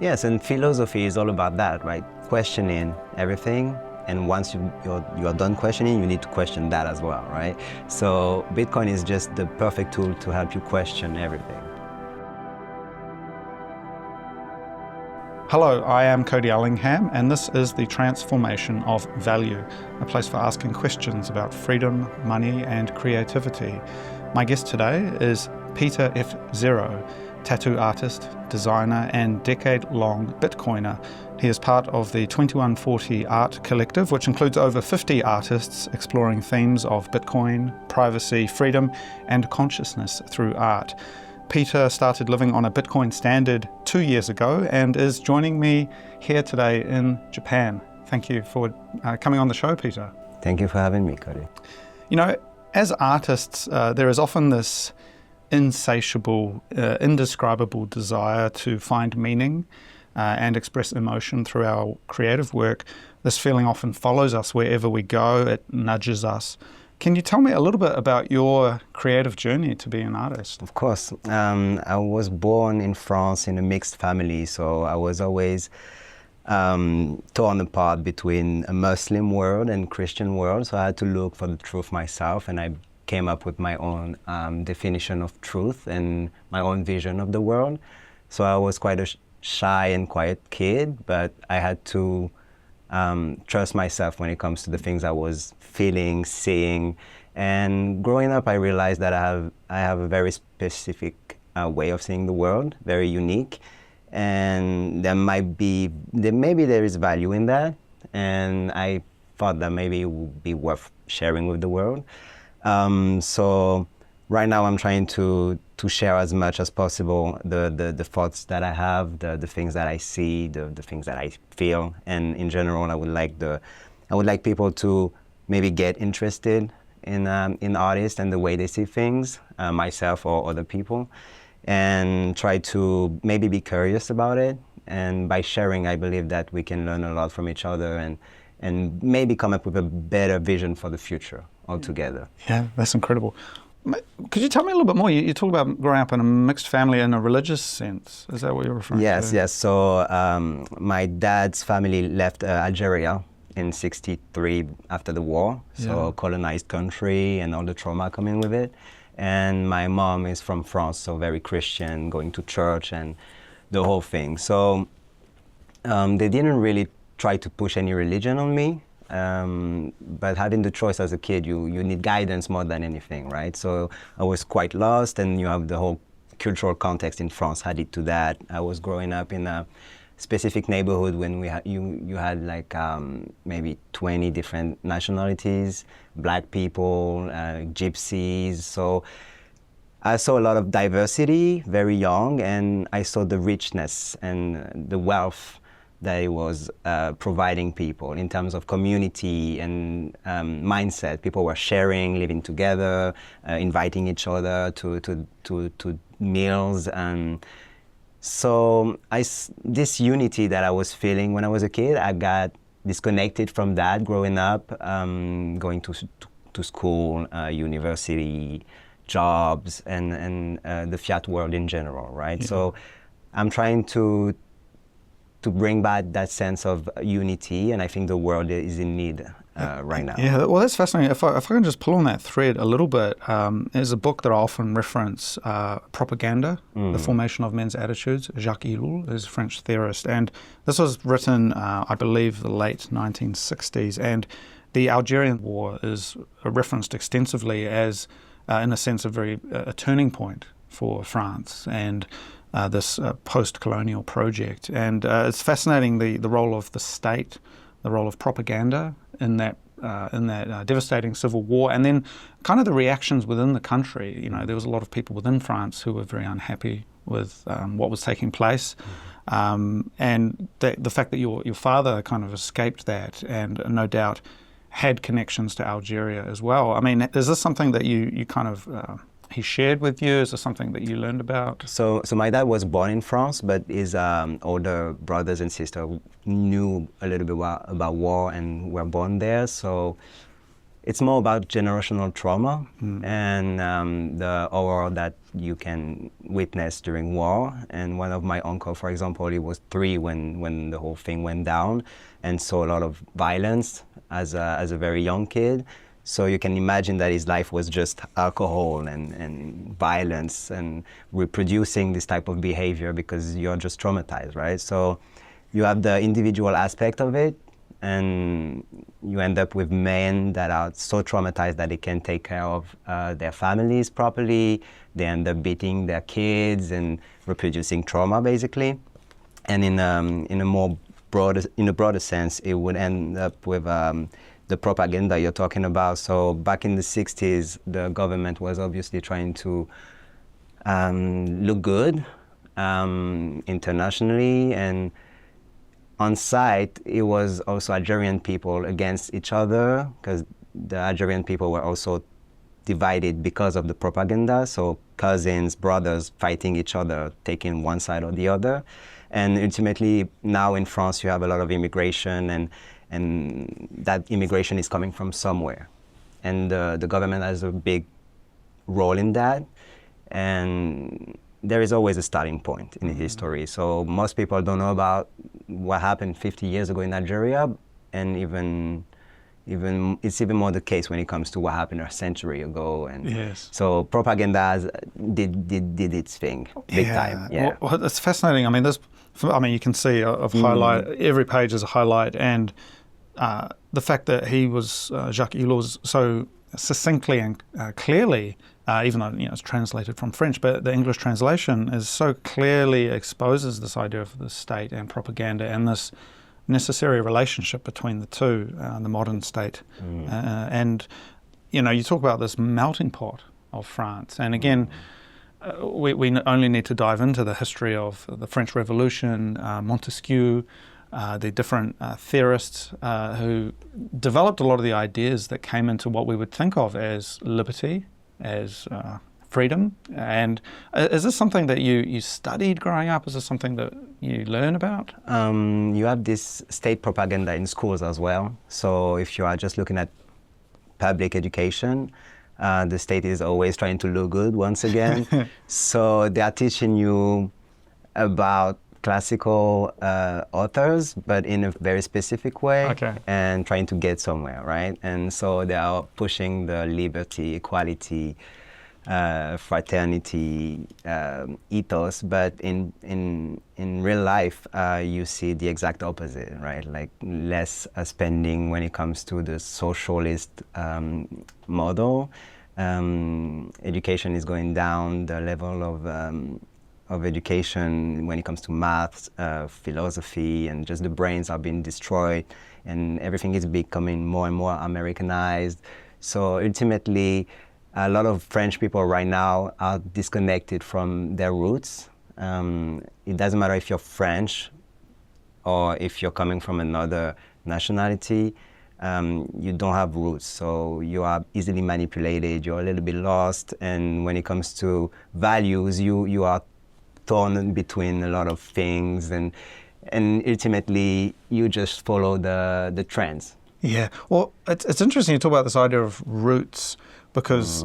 Yes, and philosophy is all about that, right? Questioning everything. And once you're done questioning, you need to question that as well, right? So Bitcoin is just the perfect tool to help you question everything. Hello, I am Cody Ellingham, and this is The Transformation of Value, a place for asking questions about freedom, money, and creativity. My guest today is Peter Fzero, tattoo artist, designer, and decade-long Bitcoiner. He is part of the 2140 Art Collective, which includes over 50 artists exploring themes of Bitcoin, privacy, freedom, and consciousness through art. Peter started living on a Bitcoin standard 2 years ago and is joining me here today in Japan. Thank you for coming on the show, Peter. Thank you for having me, Cody. You know, as artists, there is often this insatiable, indescribable desire to find meaning and express emotion through our creative work. This feeling often follows us wherever we go. It nudges us. Can you tell me a little bit about your creative journey to be an artist? Of course. I was born in France in a mixed family, so I was always torn apart between a Muslim world and Christian world. So I had to look for the truth myself, and I came up with my own definition of truth and my own vision of the world. So I was quite a shy and quiet kid, but I had to trust myself when it comes to the things I was feeling, seeing. And growing up, I realized that I have a very specific way of seeing the world, very unique. And maybe there is value in that. And I thought that maybe it would be worth sharing with the world. So right now I'm trying to share as much as possible the thoughts that I have, the things that I see, the things that I feel, and in general I would like people to maybe get interested in artists and the way they see things, myself or other people, and try to maybe be curious about it. And by sharing, I believe that we can learn a lot from each other and maybe come up with a better vision for the future altogether. Yeah, that's incredible. Could you tell me a little bit more? You talk about growing up in a mixed family in a religious sense. Is that what you're referring to? Yes. So my dad's family left Algeria in '63 after the war, so colonized country and all the trauma coming with it. And my mom is from France, so very Christian, going to church and the whole thing. So they didn't really try to push any religion on me. But having the choice as a kid, you need guidance more than anything, right? So I was quite lost, and you have the whole cultural context in France added to that. I was growing up in a specific neighborhood when you had like maybe 20 different nationalities, black people, gypsies. So I saw a lot of diversity very young, and I saw the richness and the wealth that it was providing people in terms of community and mindset. People were sharing, living together, inviting each other to meals. And so this unity that I was feeling when I was a kid, I got disconnected from that growing up, going to school, university, jobs, and the fiat world in general, right? Yeah. So I'm trying to bring back that sense of unity, and I think the world is in need right now. Yeah, well, that's fascinating. If I can just pull on that thread a little bit, there's a book that I often reference, Propaganda, The Formation of Men's Attitudes. Jacques Ellul is a French theorist, and this was written, I believe, the late 1960s, and the Algerian War is referenced extensively as, in a sense, a turning point for France and this post-colonial project. And it's fascinating the role of the state, the role of propaganda in that devastating civil war, and then kind of the reactions within the country. You know, there was a lot of people within France who were very unhappy with what was taking place. And the fact that your father kind of escaped that, and no doubt had connections to Algeria as well. I mean, is this something that you kind of he shared with you? Is this something that you learned about? So my dad was born in France, but his older brothers and sisters knew a little bit about war and were born there. So it's more about generational trauma and the horror that you can witness during war. And one of my uncle, for example, he was 3 when the whole thing went down, and saw a lot of violence as a very young kid. So you can imagine that his life was just alcohol and violence and reproducing this type of behavior because you're just traumatized, right? So you have the individual aspect of it, and you end up with men that are so traumatized that they can't take care of their families properly. They end up beating their kids and reproducing trauma, basically. And in a broader sense, it would end up with the propaganda you're talking about. So back in the 60s, the government was obviously trying to look good internationally, and on site, it was also Algerian people against each other, because the Algerian people were also divided because of the propaganda. So cousins, brothers fighting each other, taking one side or the other. And ultimately, now in France, you have a lot of immigration, and that immigration is coming from somewhere. And the government has a big role in that. And there is always a starting point in history. So most people don't know about what happened 50 years ago in Algeria, and even it's even more the case when it comes to what happened a century ago. And yes. So propaganda did its thing big time. Yeah. Well, it's fascinating. I mean, you can see highlight. Every page is a highlight, and the fact that he was Jacques Ellul was so succinctly and clearly. Even though it's translated from French, but the English translation is so clearly exposes this idea of the state and propaganda and this necessary relationship between the two, the modern state. And you talk about this melting pot of France, and again, we only need to dive into the history of the French Revolution, Montesquieu, the different theorists who developed a lot of the ideas that came into what we would think of as liberty, as freedom. And is this something that you studied growing up? Is this something that you learn about? You have this state propaganda in schools as well. So if you are just looking at public education, the state is always trying to look good once again. So they are teaching you about classical authors, but in a very specific way, and trying to get somewhere, right? And so they are pushing the liberty, equality, fraternity ethos, but in real life, you see the exact opposite, right? Like less spending when it comes to the socialist model. Education is going down, the level of education when it comes to maths, philosophy, and just the brains are being destroyed, and everything is becoming more and more Americanized. So ultimately, a lot of French people right now are disconnected from their roots. It doesn't matter if you're French or if you're coming from another nationality, you don't have roots, so you are easily manipulated, you're a little bit lost, and when it comes to values, you are torn between a lot of things, and ultimately you just follow the trends. Yeah, well, it's interesting you talk about this idea of roots, because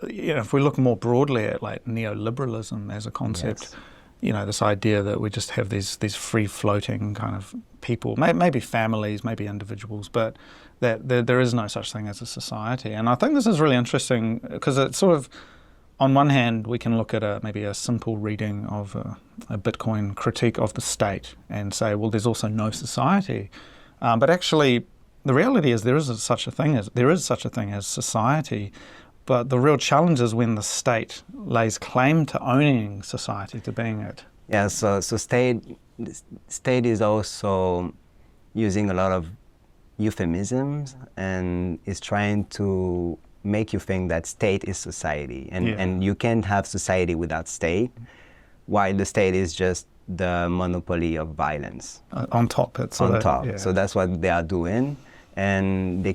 if we look more broadly at like neoliberalism as a concept, this idea that we just have these free-floating kind of people, maybe families, maybe individuals, but that there is no such thing as a society. And I think this is really interesting because it's sort of, on one hand, we can look at maybe a simple reading of a Bitcoin critique of the state and say, well, there's also no society. But actually, the reality is there is such a thing as society. But the real challenge is when the state lays claim to owning society, to being it. Yeah, so state is also using a lot of euphemisms and is trying to make you think that state is society, and you can't have society without state, while the state is just the monopoly of violence. On top. So that's what they are doing. And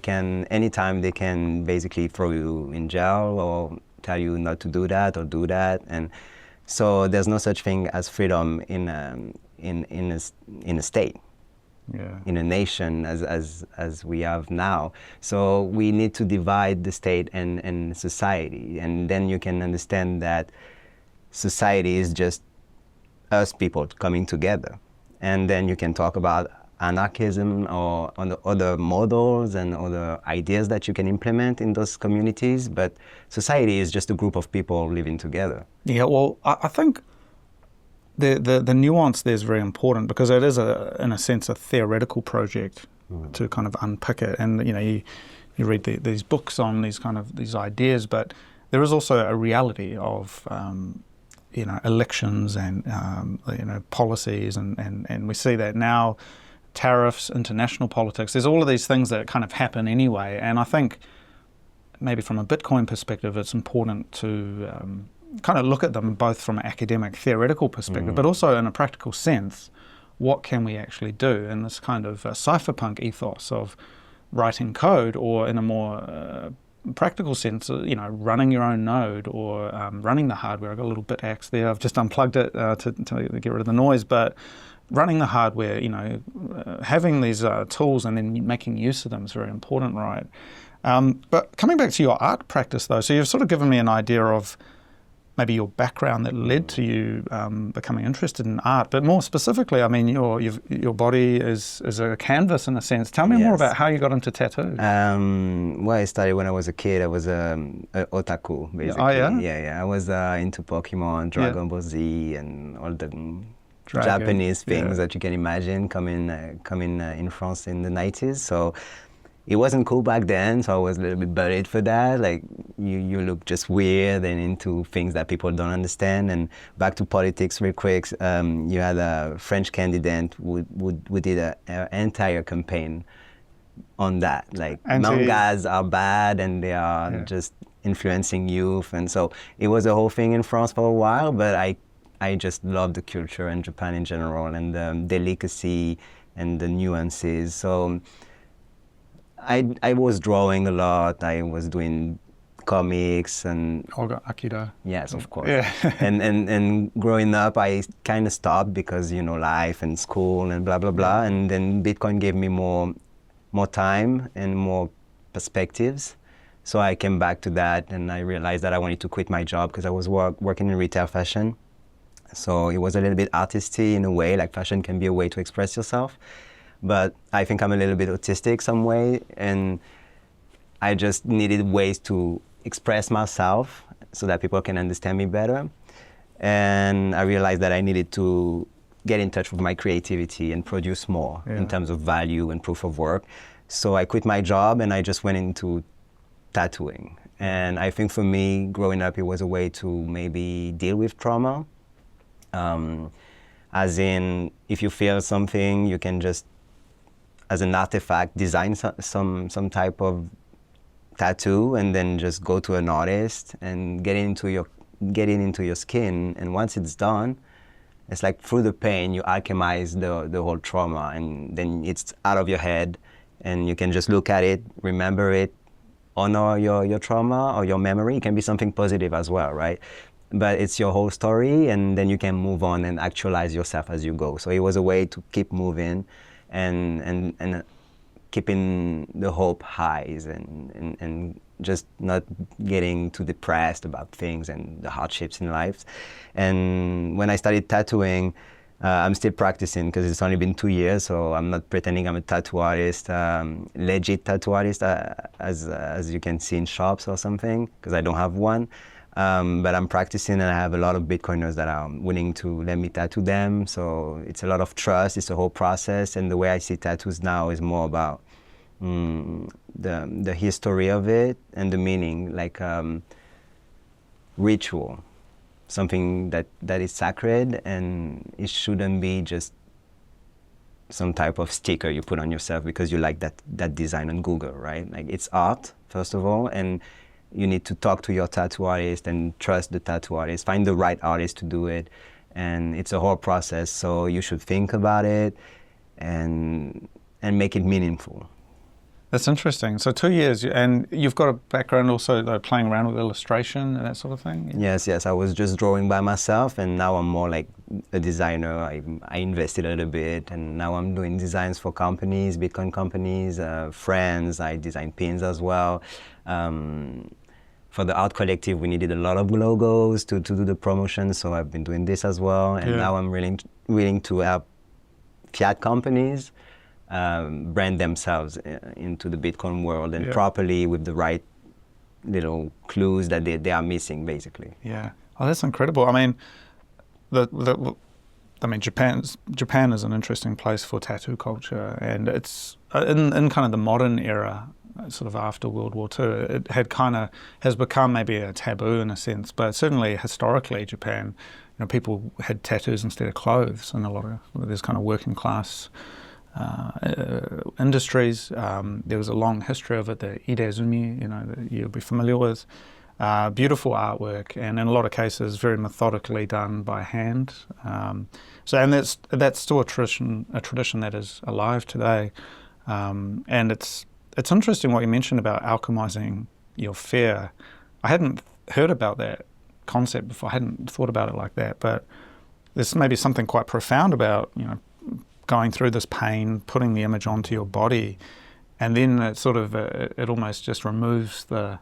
anytime they can basically throw you in jail or tell you not to do that or do that. And so there's no such thing as freedom in a state. in a nation as we have now. So we need to divide the state and society, and then you can understand that society is just us people coming together. And then you can talk about anarchism or on the other models and other ideas that you can implement in those communities, but society is just a group of people living together. Yeah, well, I think the nuance there is very important, because it is, in a sense, a theoretical project to kind of unpick it. And you read these books on these ideas, but there is also a reality of elections and policies, and we see that now. Tariffs, international politics, there's all of these things that kind of happen anyway. And I think maybe from a Bitcoin perspective, it's important to kind of look at them both from an academic, theoretical perspective, but also in a practical sense. What can we actually do in this kind of cypherpunk ethos of writing code, or in a more practical sense, running your own node, or running the hardware. I've got a little bit axe there. I've just unplugged it to get rid of the noise, but running the hardware, having these tools and then making use of them is very important, right? But coming back to your art practice, though, so you've sort of given me an idea of maybe your background that led to you becoming interested in art. But more specifically, I mean, your body is a canvas in a sense. Tell me more about how you got into tattoos. Well, I started when I was a kid. I was an otaku, basically. Oh, yeah? Yeah. I was into Pokemon, Dragon Ball Z, and all the Japanese things that you can imagine coming in France in the 90s. So it wasn't cool back then, so I was a little bit bullied for that. Like, you look just weird and into things that people don't understand. And back to politics real quick, you had a French candidate who did an entire campaign on that. Like, mangas are bad and they are just influencing youth. And so it was a whole thing in France for a while, but I just love the culture in Japan in general, and the delicacy and the nuances. So I was drawing a lot. I was doing comics and Olga Akira. Yes, of course. Yeah. and growing up, I kind of stopped because life and school and blah blah blah. And then Bitcoin gave me more time and more perspectives. So I came back to that, and I realized that I wanted to quit my job because I was working in retail fashion. So it was a little bit artisty in a way, like fashion can be a way to express yourself. But I think I'm a little bit autistic some way, and I just needed ways to express myself so that people can understand me better. And I realized that I needed to get in touch with my creativity and produce more in terms of value and proof of work. So I quit my job and I just went into tattooing. And I think for me, growing up, it was a way to maybe deal with trauma. As in, if you feel something, you can just, as an artifact, design some type of tattoo, and then just go to an artist and get into your skin. And once it's done, it's like through the pain, you alchemize the whole trauma, and then it's out of your head, and you can just look at it, remember it, honor your trauma or your memory. It can be something positive as well, right? But it's your whole story, and then you can move on and actualize yourself as you go. So it was a way to keep moving and keeping the hope highs and just not getting too depressed about things and the hardships in life. And when I started tattooing, I'm still practicing because it's only been 2 years, so I'm not pretending I'm a tattoo artist, legit tattoo artist, as you can see in shops or something, because I don't have one. But I'm practicing, and I have a lot of Bitcoiners that are willing to let me tattoo them. So it's a lot of trust. It's a whole process. And the way I see tattoos now is more about the history of it and the meaning, like ritual, something that is sacred, and it shouldn't be just some type of sticker you put on yourself because you like that design on Google, right? Like, it's art, first of all, and you need to talk to your tattoo artist and trust the tattoo artist, find the right artist to do it. And it's a whole process, so you should think about it and make it meaningful. That's interesting. So 2 years, and you've got a background also like, playing around with illustration and that sort of thing? Yeah. Yes. I was just drawing by myself, and now I'm more like a designer. I invested a little bit, and now I'm doing designs for companies, Bitcoin companies, friends. I design pins as well. For the art collective, we needed a lot of logos to do the promotion, so I've been doing this as well. And now I'm willing to help fiat companies brand themselves into the Bitcoin world and properly with the right little clues that they are missing, basically. Yeah. Oh, that's incredible. I mean, Japan is an interesting place for tattoo culture, and it's in kind of the modern era, sort of after World War II, it has become maybe a taboo in a sense, but certainly historically Japan, people had tattoos instead of clothes in a lot of these kind of working class industries. There was a long history of it, the Idezumi, that you'll be familiar with. Beautiful artwork, and in a lot of cases very methodically done by hand. And that's still a tradition that is alive today. And it's interesting what you mentioned about alchemizing your fear. I hadn't heard about that concept before. I hadn't thought about it like that, but there's maybe something quite profound about, going through this pain, putting the image onto your body, and then it sort of, it almost just removes the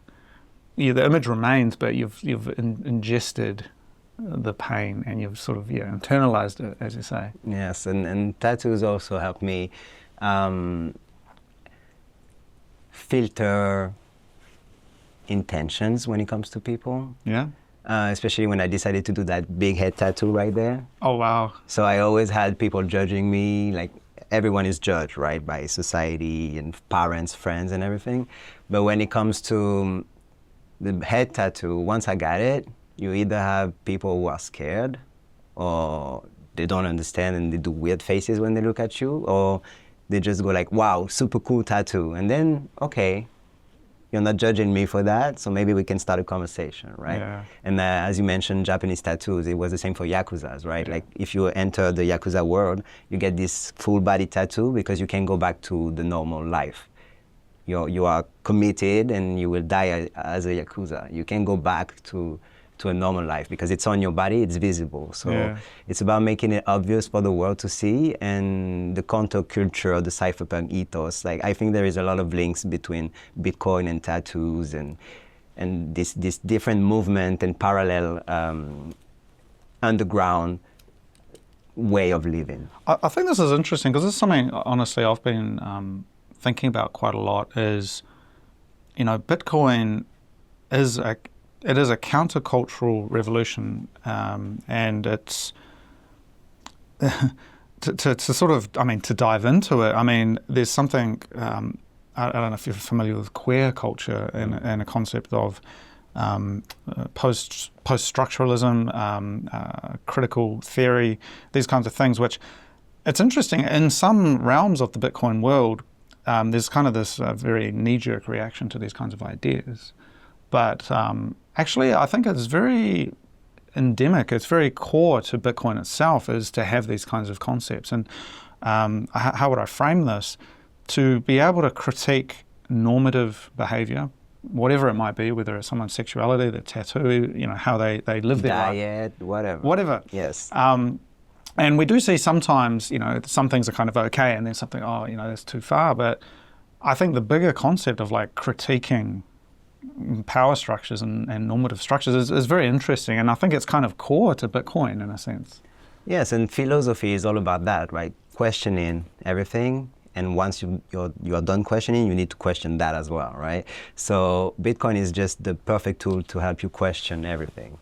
image remains, but you've ingested the pain and you've sort of internalized it, as you say. Yes, and tattoos also help me filter intentions when it comes to people. Yeah. Especially when I decided to do that big head tattoo right there. Oh, wow. So I always had people judging me, like everyone is judged, right, by society and parents, friends and everything. But when it comes to the head tattoo, once I got it, you either have people who are scared or they don't understand and they do weird faces when they look at you, or they just go like, wow, super cool tattoo. And then, okay, you're not judging me for that, so maybe we can start a conversation, right? Yeah. And as you mentioned, Japanese tattoos, it was the same for Yakuzas, right? Like if you enter the Yakuza world, you get this full body tattoo because you can go back to the normal life. You are committed and you will die as a Yakuza. You can go back to a normal life because it's on your body, it's visible. So it's about making it obvious for the world to see, and the counterculture, the cypherpunk ethos. Like I think there is a lot of links between Bitcoin and tattoos and this different movement and parallel underground way of living. I think this is interesting because this is something, honestly, I've been thinking about quite a lot. Is Bitcoin is a countercultural revolution, and it's to sort of, to dive into it. There's something, I don't know if you're familiar with queer culture and a concept of post-structuralism, critical theory, these kinds of things, which it's interesting. In some realms of the Bitcoin world, there's kind of this very knee-jerk reaction to these kinds of ideas. But actually, I think it's very endemic. It's very core to Bitcoin itself, is to have these kinds of concepts. And how would I frame this? To be able to critique normative behavior, whatever it might be, whether it's someone's sexuality, their tattoo, how they live their diet, life. Whatever. Yes. And we do see sometimes, some things are kind of okay, and then something, that's too far. But I think the bigger concept of like critiquing power structures and normative structures is very interesting, and I think it's kind of core to Bitcoin in a sense. Yes, and philosophy is all about that, right? Questioning everything, and once you're done questioning, you need to question that as well, right? So Bitcoin is just the perfect tool to help you question everything.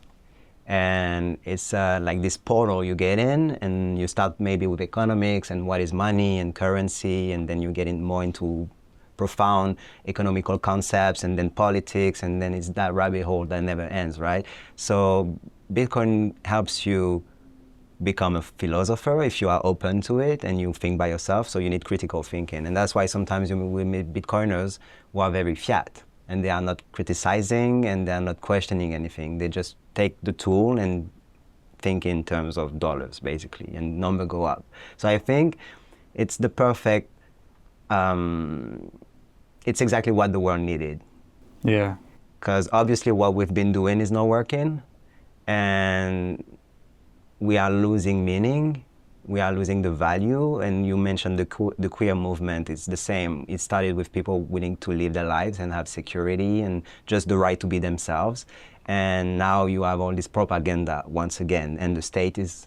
And it's like this portal you get in, and you start maybe with economics and what is money and currency, and then you get in more into profound economical concepts, and then politics, and then it's that rabbit hole that never ends, right? So Bitcoin helps you become a philosopher if you are open to it and you think by yourself. So you need critical thinking, and that's why sometimes we meet Bitcoiners who are very fiat, and they are not criticizing and they are not questioning anything. They just take the tool and think in terms of dollars, basically, and number go up. So I think it's the perfect it's exactly what the world needed. Yeah. Because obviously what we've been doing is not working, and we are losing meaning, we are losing the value. And you mentioned the queer movement. It's the same. It started with people willing to live their lives and have security and just the right to be themselves. And now you have all this propaganda once again, and the state is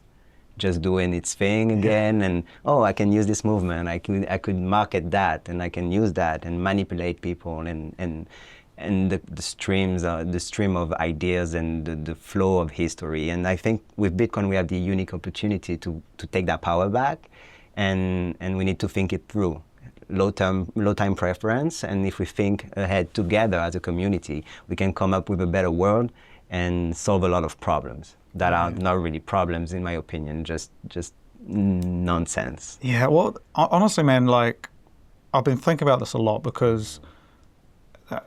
just doing its thing again. And I can use this movement. I could market that, and I can use that and manipulate people and the stream of ideas and the flow of history. And I think with Bitcoin we have the unique opportunity to take that power back, and we need to think it through. Low time preference, and if we think ahead together as a community, we can come up with a better world and solve a lot of problems that are not really problems, in my opinion, just nonsense. Yeah, well, honestly, man, like, I've been thinking about this a lot because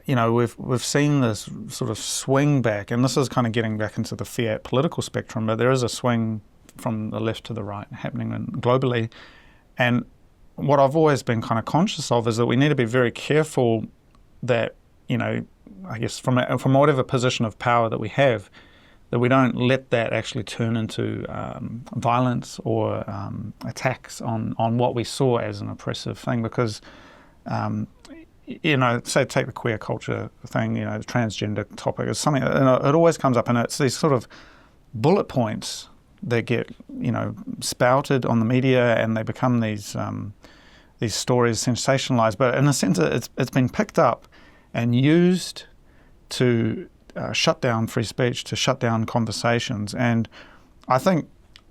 we've seen this sort of swing back, and this is kind of getting back into the fiat political spectrum, but there is a swing from the left to the right happening globally. And what I've always been kind of conscious of is that we need to be very careful that, I guess from whatever position of power that we have, that we don't let that actually turn into violence or attacks on what we saw as an oppressive thing. Because, say take the queer culture thing, the transgender topic is something, it always comes up, and it's these sort of bullet points that get, spouted on the media, and they become these stories sensationalized. But in a sense, it's been picked up and used to shut down free speech, to shut down conversations. And I think,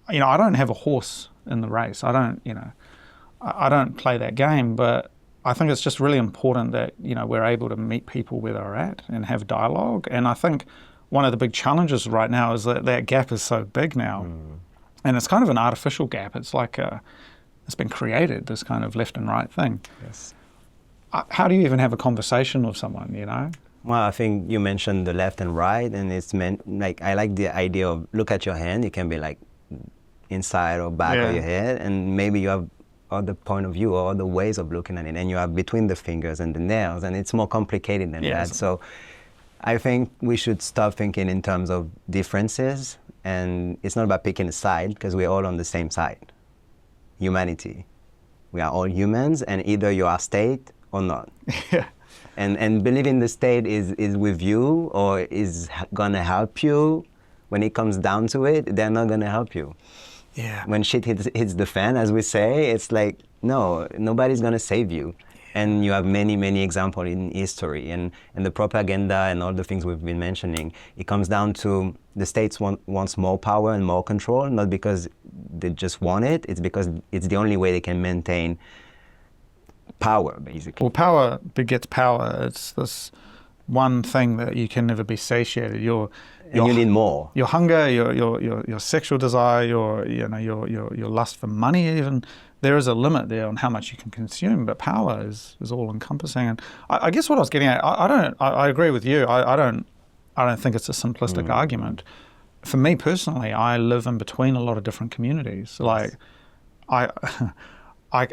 I don't have a horse in the race. I don't play that game, but I think it's just really important that, we're able to meet people where they're at and have dialogue. And I think one of the big challenges right now is that gap is so big now. And it's kind of an artificial gap. It's like it's been created, this kind of left and right thing. Yes. How do you even have a conversation with someone, Well, I think you mentioned the left and right, and it's meant, like, I like the idea of look at your hand. It can be like inside or back of your head, and maybe you have other point of view or other ways of looking at it, and you have between the fingers and the nails, and it's more complicated than that. So I think we should stop thinking in terms of differences, and it's not about picking a side, because we're all on the same side. Humanity. We are all humans, and either you are state or not. And believing the state is with you or is gonna help you, when it comes down to it, they're not gonna help you. When shit hits the fan, as we say, it's like, no, nobody's gonna save you. And you have many, many examples in history, and the propaganda and all the things we've been mentioning. It comes down to the states wants more power and more control, not because they just want it, it's because it's the only way they can maintain power, basically. Well, power begets power. It's this one thing that you can never be satiated. You need more. Your hunger, your sexual desire, your lust for money, even. There is a limit there on how much you can consume, but power is all encompassing. And I guess what I was getting at, I agree with you. I don't think it's a simplistic argument. For me personally, I live in between a lot of different communities. Like,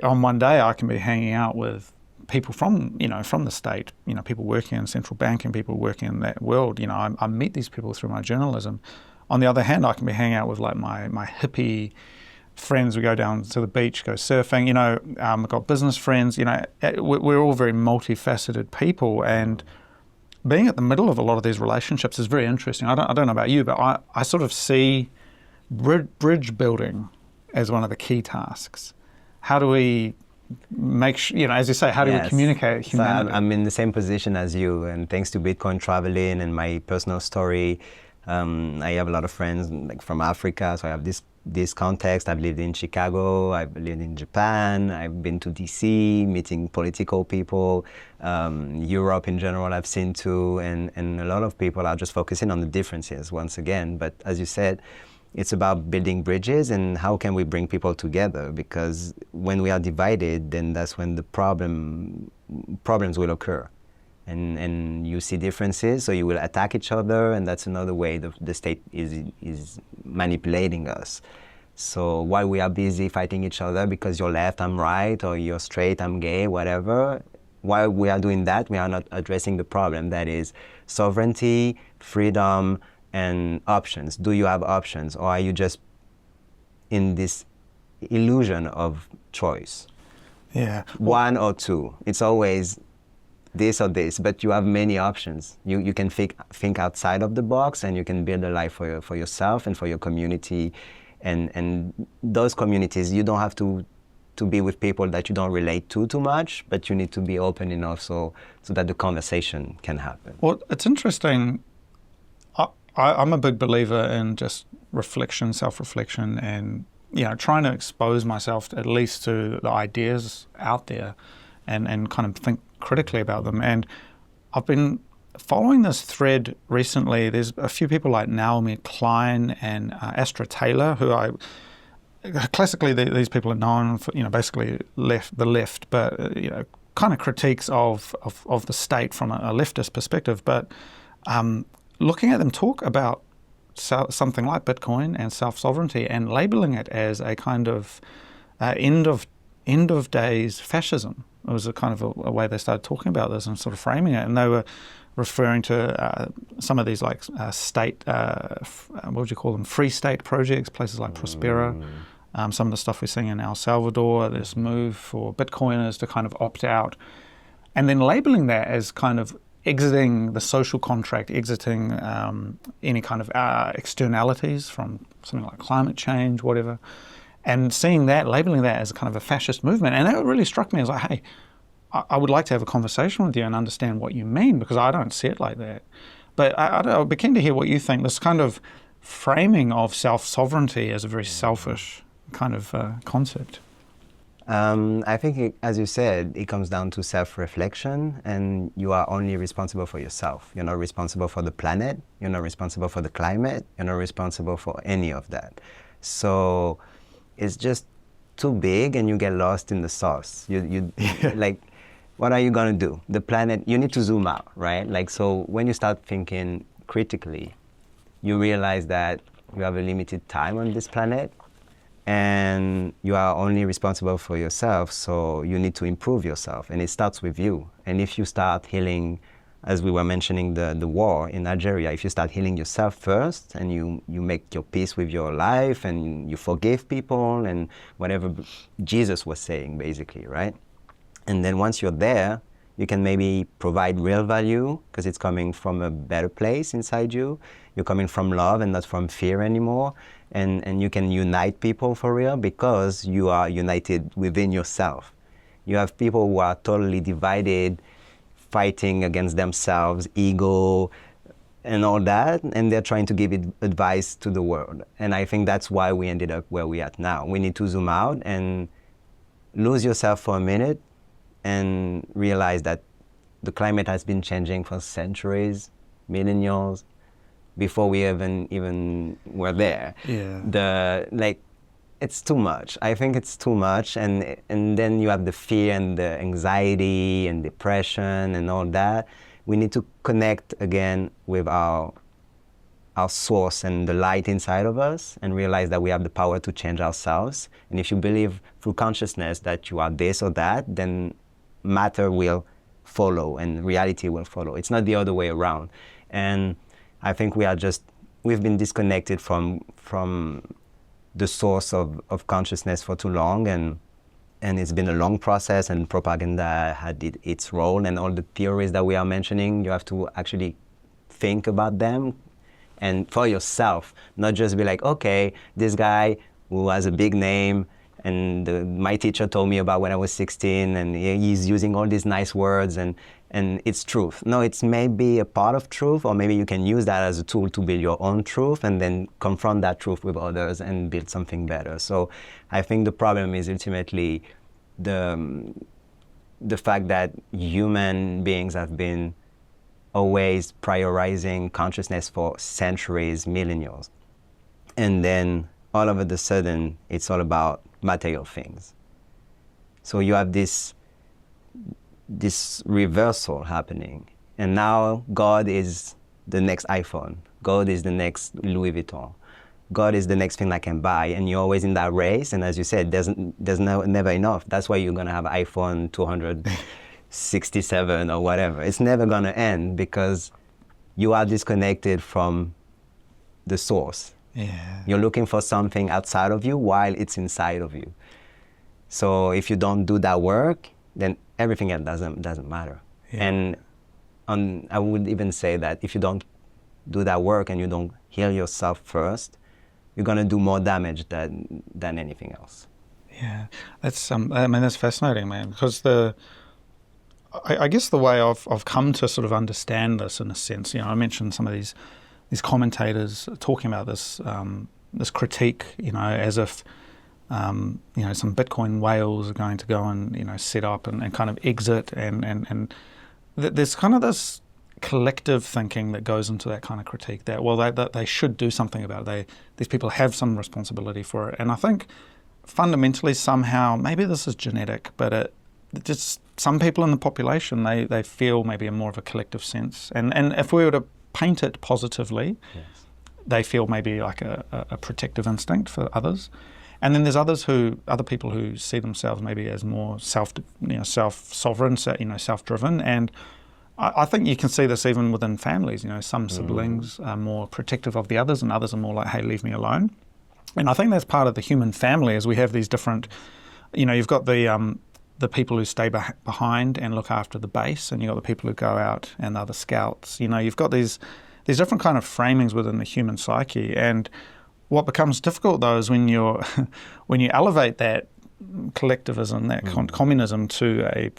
on one day I can be hanging out with people from the state, people working in central banking, people working in that world. I meet these people through my journalism. On the other hand, I can be hanging out with like my hippie friends. We go down to the beach, go surfing. I've got business friends. We're all very multifaceted people, and being at the middle of a lot of these relationships is very interesting. I don't know about you, but I sort of see bridge building as one of the key tasks. How do we make sure, as you say, how do we communicate humanity? So I'm in the same position as you, and thanks to Bitcoin traveling and my personal story, I have a lot of friends like from Africa, so I have this context. I've lived in Chicago, I've lived in Japan, I've been to DC, meeting political people, Europe in general I've seen too, and a lot of people are just focusing on the differences once again. But as you said, it's about building bridges, and how can we bring people together? Because when we are divided, then that's when the problems will occur. And you see differences, so you will attack each other, and that's another way the state is manipulating us. So while we are busy fighting each other because you're left, I'm right, or you're straight, I'm gay, whatever, while we are doing that, we are not addressing the problem, that is sovereignty, freedom, and options. Do you have options, or are you just in this illusion of choice? Yeah. One or two. It's always this or this, but you have many options. You can think outside of the box, and you can build a life for yourself and for your community. And those communities, you don't have to be with people that you don't relate to too much, but you need to be open enough so that the conversation can happen. Well, it's interesting. I'm a big believer in just reflection, self-reflection, and trying to expose myself at least to the ideas out there, and kind of think critically about them. And I've been following this thread recently. There's a few people like Naomi Klein and Astra Taylor, who classically these people are known for basically the left, but kind of critiques of the state from a leftist perspective. But looking at them talk about something like Bitcoin and self-sovereignty and labeling it as a kind of end of days fascism. It was a kind of a way they started talking about this and sort of framing it, and they were referring to some of these like state, what would you call them, free state projects, places like Prospera. Some of the stuff we're seeing in El Salvador, this move for Bitcoiners to kind of opt out, and then labeling that as kind of exiting the social contract, exiting any kind of externalities from something like climate change, whatever, and seeing that, labeling that as kind of a fascist movement. And that really struck me as like, hey, I would like to have a conversation with you and understand what you mean, because I don't see it like that. But I'd be keen to hear what you think. This kind of framing of self-sovereignty as a very selfish kind of concept. I think, as you said, it comes down to self-reflection, and you are only responsible for yourself. You're not responsible for the planet. You're not responsible for the climate. You're not responsible for any of that. So it's just too big, and you get lost in the sauce. You like, what are you gonna do? The planet, you need to zoom out, right? Like, so when you start thinking critically, you realize that you have a limited time on this planet, and you are only responsible for yourself, so you need to improve yourself, and it starts with you. And if you start healing, as we were mentioning the war in Algeria, if you start healing yourself first, and you make your peace with your life, and you forgive people, and whatever Jesus was saying, basically, right? And then once you're there, you can maybe provide real value, because it's coming from a better place inside you. You're coming from love and not from fear anymore. And you can unite people for real, because you are united within yourself. You have people who are totally divided, fighting against themselves, ego, and all that, and they're trying to give advice to the world. And I think that's why we ended up where we're at now. We need to zoom out and lose yourself for a minute and realize that the climate has been changing for centuries, millennia, before we even were there. Yeah. It's too much. I think it's too much, and then you have the fear and the anxiety and depression and all that. We need to connect again with our source and the light inside of us, and realize that we have the power to change ourselves. And if you believe through consciousness that you are this or that, then matter will follow and reality will follow. It's not the other way around. And I think we've been disconnected from the source of consciousness for too long, and it's been a long process, and propaganda had its role, and all the theories that we are mentioning, you have to actually think about them and for yourself, not just be like, okay, this guy who has a big name, and my teacher told me about when I was 16, and he's using all these nice words, and it's truth. No, it's maybe a part of truth, or maybe you can use that as a tool to build your own truth, and then confront that truth with others and build something better. So I think the problem is ultimately the fact that human beings have been always prioritizing consciousness for centuries, millennia. And then all of a sudden, it's all about material things. So you have this reversal happening. And now God is the next iPhone. God is the next Louis Vuitton. God is the next thing I can buy. And you're always in that race. And as you said, there's never enough. That's why you're going to have iPhone 200 67 or whatever. It's never going to end because you are disconnected from the source. Yeah. You're looking for something outside of you while it's inside of you. So if you don't do that work, then everything else doesn't matter. Yeah. And I would even say that if you don't do that work and you don't heal yourself first, you're going to do more damage than anything else. Yeah, that's I mean, that's fascinating, man. Because I guess the way I've come to sort of understand this in a sense, I mentioned some of these commentators talking about this this critique, as if some Bitcoin whales are going to go and set up and kind of exit, and there's kind of this collective thinking that goes into that kind of critique that they should do something about it. These people have some responsibility for it, and I think fundamentally somehow maybe this is genetic, but it just some people in the population they feel maybe more of a collective sense, and if we were to paint it positively, Yes. they feel maybe like a protective instinct for others. And then there's other people who see themselves maybe as more self-sovereign, self-driven. And I think you can see this even within families. Some siblings are more protective of the others, and others are more like, hey, leave me alone. And I think that's part of the human family, is we have these different, you've got the people who stay behind and look after the base, and you've got the people who go out and are the scouts. You've got these different kind of framings within the human psyche. And what becomes difficult, though, is when you elevate that collectivism, that communism, to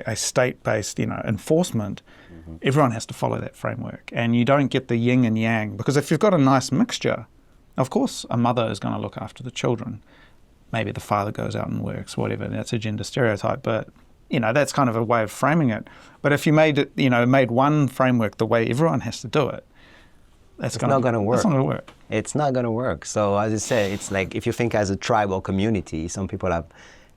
a state-based, enforcement. Mm-hmm. Everyone has to follow that framework, and you don't get the yin and yang, because if you've got a nice mixture, of course, a mother is going to look after the children. Maybe the father goes out and works, whatever. That's a gender stereotype, but that's kind of a way of framing it. But if you made one framework the way everyone has to do it, it's not going to work. It's not going to work. It's not going to work. So as I say, it's like if you think as a tribal community, some people have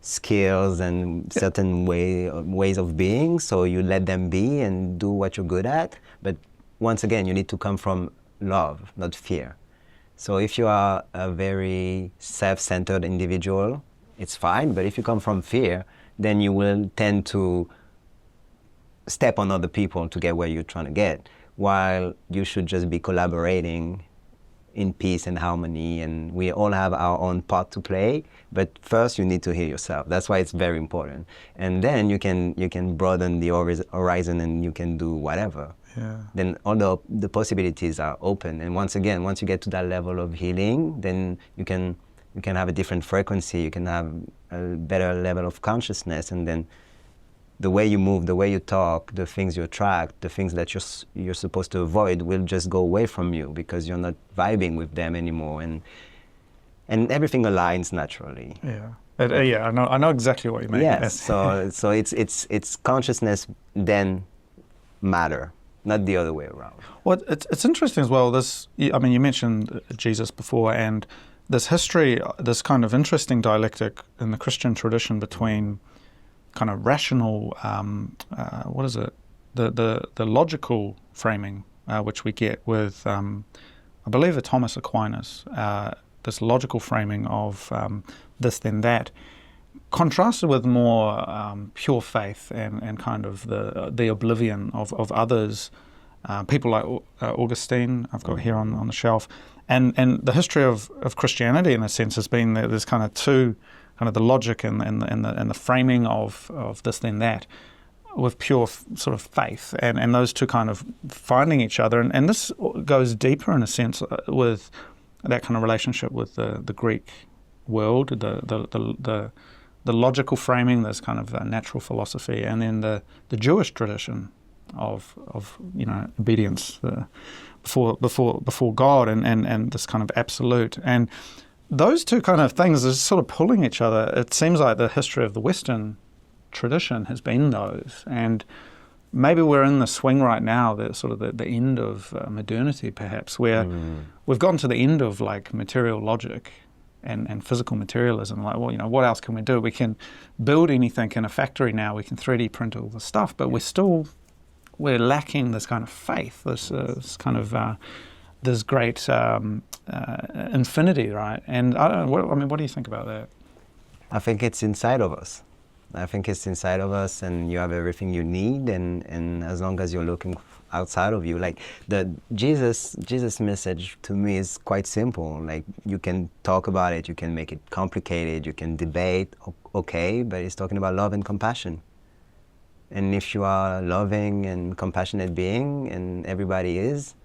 skills and certain ways of being, so you let them be and do what you're good at. But once again, you need to come from love, not fear. So if you are a very self-centered individual, it's fine. But if you come from fear, then you will tend to step on other people to get where you're trying to get, while you should just be collaborating in peace and harmony, and we all have our own part to play. But first, you need to heal yourself. That's why it's very important. And then you can broaden the horizon, and you can do whatever. Yeah. Then all the possibilities are open. And once again, once you get to that level of healing, then you can have a different frequency. You can have a better level of consciousness, and then the way you move, the way you talk, the things you attract, the things that you're supposed to avoid will just go away from you because you're not vibing with them anymore, and everything aligns naturally. Yeah. Yeah, I know exactly what you mean. Yes. So it's consciousness then matter, not the other way around. Well, it's interesting as well. You mentioned Jesus before, and this history, this kind of interesting dialectic in the Christian tradition between kind of rational, the logical framing, which we get with, I believe, Thomas Aquinas, this logical framing of this then that, contrasted with more pure faith and kind of the oblivion of others, people like Augustine, I've got here on the shelf, and the history of Christianity in a sense has been that there's kind of two, kind of the logic and the framing of this then that, with pure sort of faith, and those two kind of finding each other, and this goes deeper in a sense with that kind of relationship with the Greek world, the logical framing, this kind of natural philosophy, and then the Jewish tradition of obedience before God and this kind of absolute. And those two kind of things are sort of pulling each other. It seems like the history of the Western tradition has been those, and maybe we're in the swing right now, the sort of the end of modernity, perhaps, where we've gotten to the end of like material logic and physical materialism. Like, well, what else can we do? We can build anything in a factory now. We can 3D print all the stuff, but we're lacking this kind of faith, this kind of this great infinity, right? And I don't know. What do you think about that? I think it's inside of us. I think it's inside of us, and you have everything you need, and as long as you're looking outside of you, like the Jesus message to me is quite simple. Like, you can talk about it, you can make it complicated, you can debate, okay, but it's talking about love and compassion. And if you are a loving and compassionate being, and everybody is,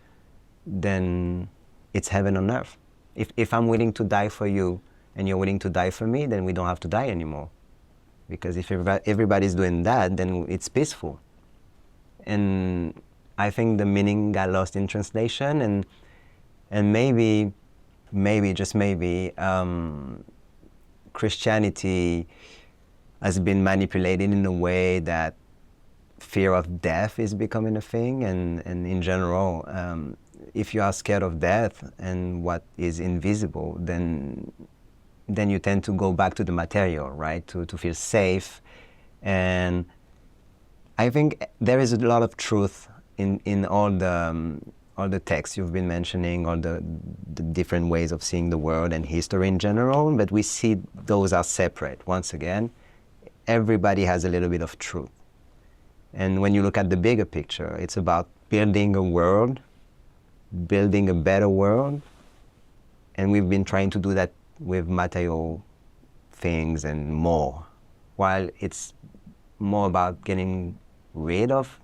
then it's heaven on earth. If I'm willing to die for you and you're willing to die for me, then we don't have to die anymore. Because if everybody's doing that, then it's peaceful. And I think the meaning got lost in translation, and maybe, just maybe, Christianity has been manipulated in a way that fear of death is becoming a thing, and in general, if you are scared of death and what is invisible, then you tend to go back to the material, right? To feel safe. And I think there is a lot of truth in all the texts you've been mentioning, all the different ways of seeing the world and history in general, but we see those are separate. Once again, everybody has a little bit of truth. And when you look at the bigger picture, it's about building a world, building a better world, and we've been trying to do that with material things and more, while it's more about getting rid of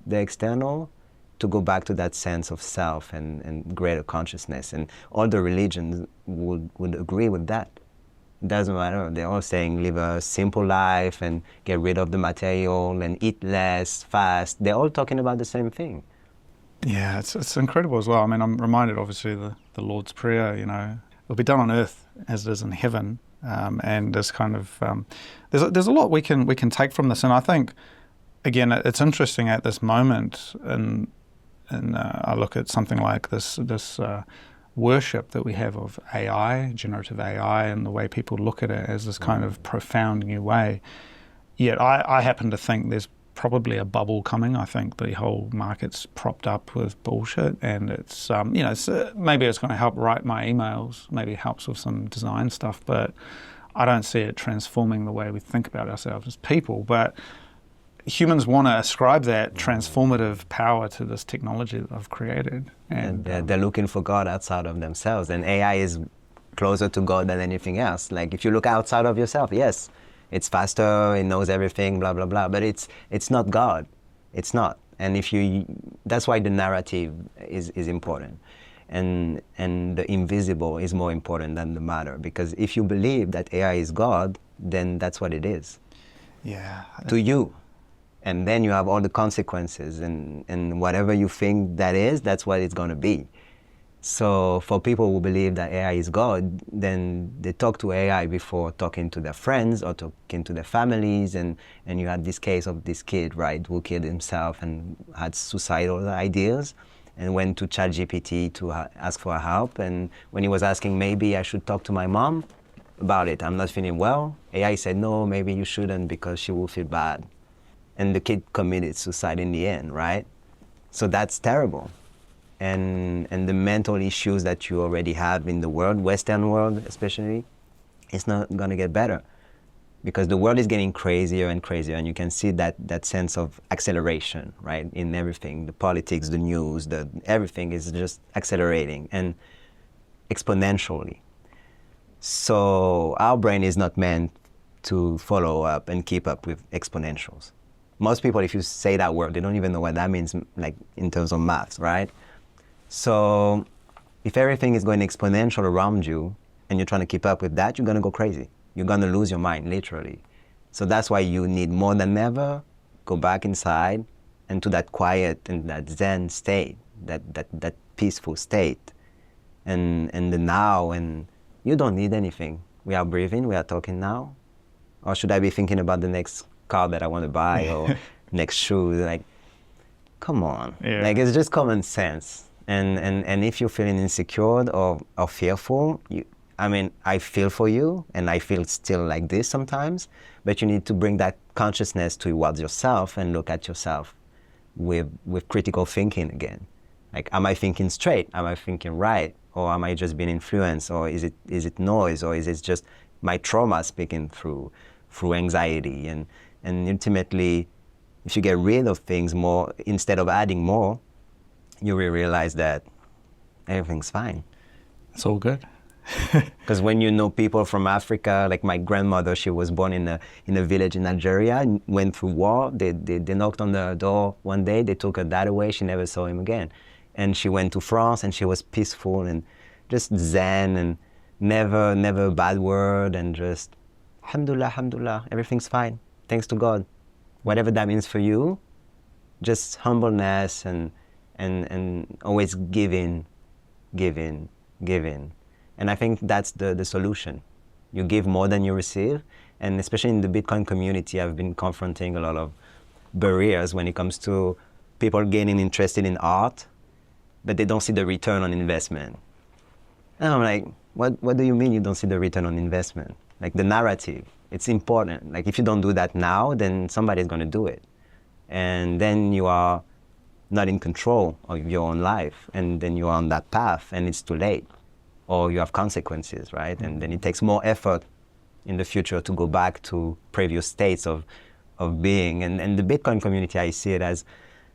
the external to go back to that sense of self and greater consciousness. And all the religions would agree with that. It doesn't matter. They're all saying live a simple life and get rid of the material and eat less, fast. They're all talking about the same thing. Yeah, it's incredible as well. I mean, I'm reminded, obviously, the Lord's Prayer, it'll be done on earth as it is in heaven. And this kind of, there's a lot we can take from this. And I think, again, it's interesting at this moment, and I look at something like this worship that we have of AI, generative AI, and the way people look at it as this kind of profound new way. Yet I happen to think there's probably a bubble coming. I think the whole market's propped up with bullshit, and it's maybe it's going to help write my emails, maybe it helps with some design stuff, but I don't see it transforming the way we think about ourselves as people. But humans want to ascribe that transformative power to this technology that I've created. And they're looking for God outside of themselves, and AI is closer to God than anything else. Like, if you look outside of yourself, yes, it's faster, it knows everything, blah, blah, blah, but it's not God. It's not. And that's why the narrative is important. And the invisible is more important than the matter, because if you believe that AI is God, then that's what it is. Yeah. To you. And then you have all the consequences, and whatever you think that is, that's what it's going to be. So for people who believe that AI is God, then they talk to AI before talking to their friends or talking to their families. And you had this case of this kid, right, who killed himself and had suicidal ideas and went to ChatGPT to ask for help. And when he was asking, maybe I should talk to my mom about it, I'm not feeling well, AI said, no, maybe you shouldn't, because she will feel bad. And the kid committed suicide in the end, right? So that's terrible. And the mental issues that you already have in the world, Western world especially, it's not going to get better, because the world is getting crazier and crazier, and you can see that sense of acceleration, right, in everything. The politics, the news, everything is just accelerating and exponentially. So our brain is not meant to follow up and keep up with exponentials. Most people, if you say that word, they don't even know what that means, like in terms of maths, right? So if everything is going exponential around you and you're trying to keep up with that, you're going to go crazy. You're going to lose your mind, literally. So that's why you need more than ever go back inside and to that quiet and that Zen state, that peaceful state, and the now. And you don't need anything. We are breathing, we are talking now. Or should I be thinking about the next car that I want to buy or next shoe? Like, come on. Yeah. Like, it's just common sense. And if you're feeling insecure or fearful, I feel for you, and I feel still like this sometimes, but you need to bring that consciousness towards yourself and look at yourself with critical thinking again. Like, am I thinking straight? Am I thinking right? Or am I just being influenced? Or is it noise? Or is it just my trauma speaking through through anxiety. And ultimately, if you get rid of things more, instead of adding more, you will realize that everything's fine. It's all good. Because when you know people from Africa, like my grandmother, she was born in a village in Algeria, went through war. They knocked on the door one day, they took her dad away, she never saw him again. And she went to France and she was peaceful and just zen and never a bad word and just, alhamdulillah, alhamdulillah, everything's fine, thanks to God. Whatever that means for you, just humbleness and always giving. And I think that's the solution. You give more than you receive. And especially in the Bitcoin community, I've been confronting a lot of barriers when it comes to people getting interested in art, but they don't see the return on investment. And I'm like, what do you mean you don't see the return on investment? Like the narrative, it's important. Like if you don't do that now, then somebody's gonna do it. And then you are not in control of your own life. And then you are on that path and it's too late. Or you have consequences, right? And then it takes more effort in the future to go back to previous states of being. And the Bitcoin community, I see it as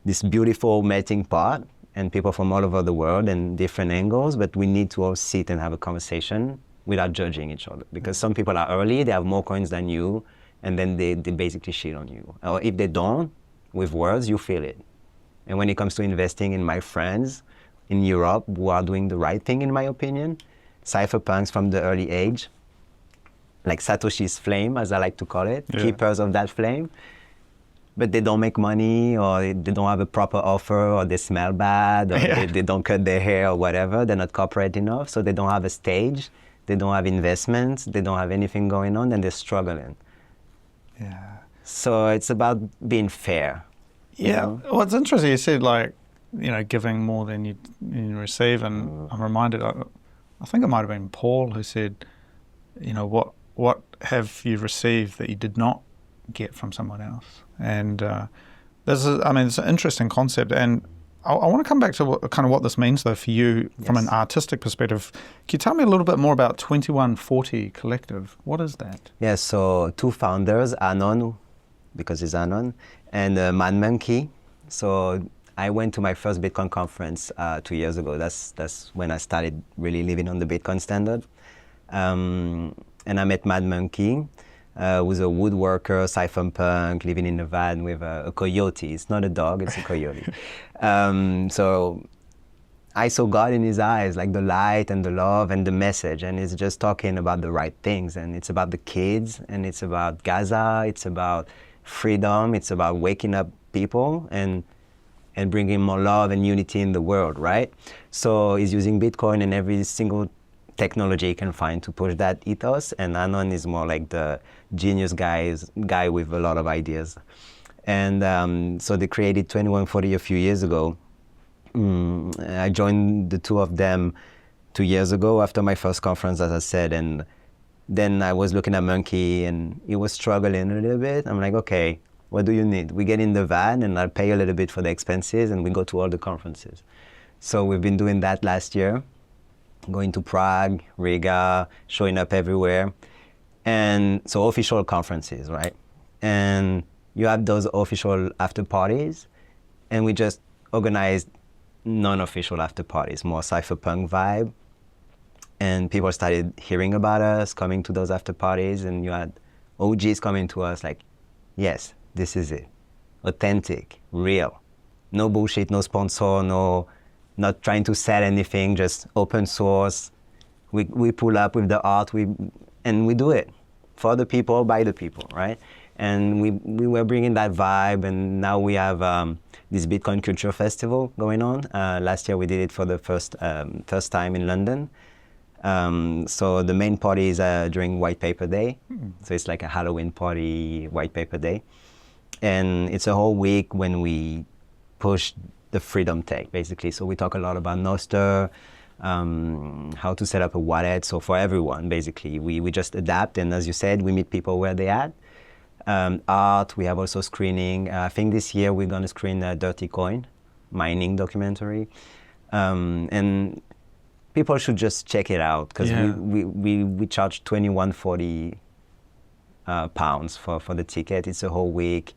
this beautiful melting pot and people from all over the world and different angles, but we need to all sit and have a conversation without judging each other. Because some people are early, they have more coins than you, and then they basically shit on you. Or if they don't, with words, you feel it. And when it comes to investing in my friends, in Europe who are doing the right thing, in my opinion, cypherpunks from the early age, like Satoshi's flame, as I like to call it, keepers of that flame, but they don't make money or they don't have a proper offer or they smell bad or they don't cut their hair or whatever, they're not corporate enough, so they don't have a stage, they don't have investments, they don't have anything going on and they're struggling. Yeah. So it's about being fair. Yeah. You know? Well, it's interesting you said like, giving more than you receive, and I'm reminded, I think it might have been Paul who said, what have you received that you did not get from someone else? And it's an interesting concept, and I want to come back to what this means though for you from an artistic perspective. Can you tell me a little bit more about 2140 Collective? What is that? Yeah, so two founders, Anon, because it's Anon, and Mad Monkey. So I went to my first Bitcoin conference 2 years ago. That's when I started really living on the Bitcoin standard. And I met Mad Monkey, who's a woodworker, cypherpunk, living in a van with a coyote. It's not a dog, it's a coyote. So I saw God in his eyes, like the light and the love and the message. And he's just talking about the right things. And it's about the kids, and it's about Gaza, it's about freedom, it's about waking up people and bringing more love and unity in the world, right? So he's using Bitcoin and every single technology he can find to push that ethos, and Anon is more like the genius guy with a lot of ideas. And so they created 2140 a few years ago. I joined the two of them 2 years ago after my first conference, as I said, and then I was looking at Monkey and he was struggling a little bit. I'm like, okay, what do you need? We get in the van and I'll pay a little bit for the expenses and we go to all the conferences. So we've been doing that last year, going to Prague, Riga, showing up everywhere. And so official conferences, right? And you have those official after parties, and we just organized non-official after parties, more cypherpunk vibe. And people started hearing about us, coming to those after parties, and you had OGs coming to us like, yes, this is it. Authentic, real. No bullshit, no sponsor, not trying to sell anything, just open source. We pull up with the art, and we do it for the people, by the people, right? And we were bringing that vibe, and now we have this Bitcoin Culture Festival going on. Last year we did it for the first time in London. So the main party is during White Paper Day. So it's like a Halloween party, White Paper Day. And it's a whole week when we push the freedom tech, basically. So we talk a lot about Noster, how to set up a wallet. So for everyone, basically, we just adapt. And as you said, we meet people where they at. Art, we have also screening. I think this year we're going to screen a Dirty Coin mining documentary. And people should just check it out, because we charge 2140 pounds for the ticket. It's a whole week.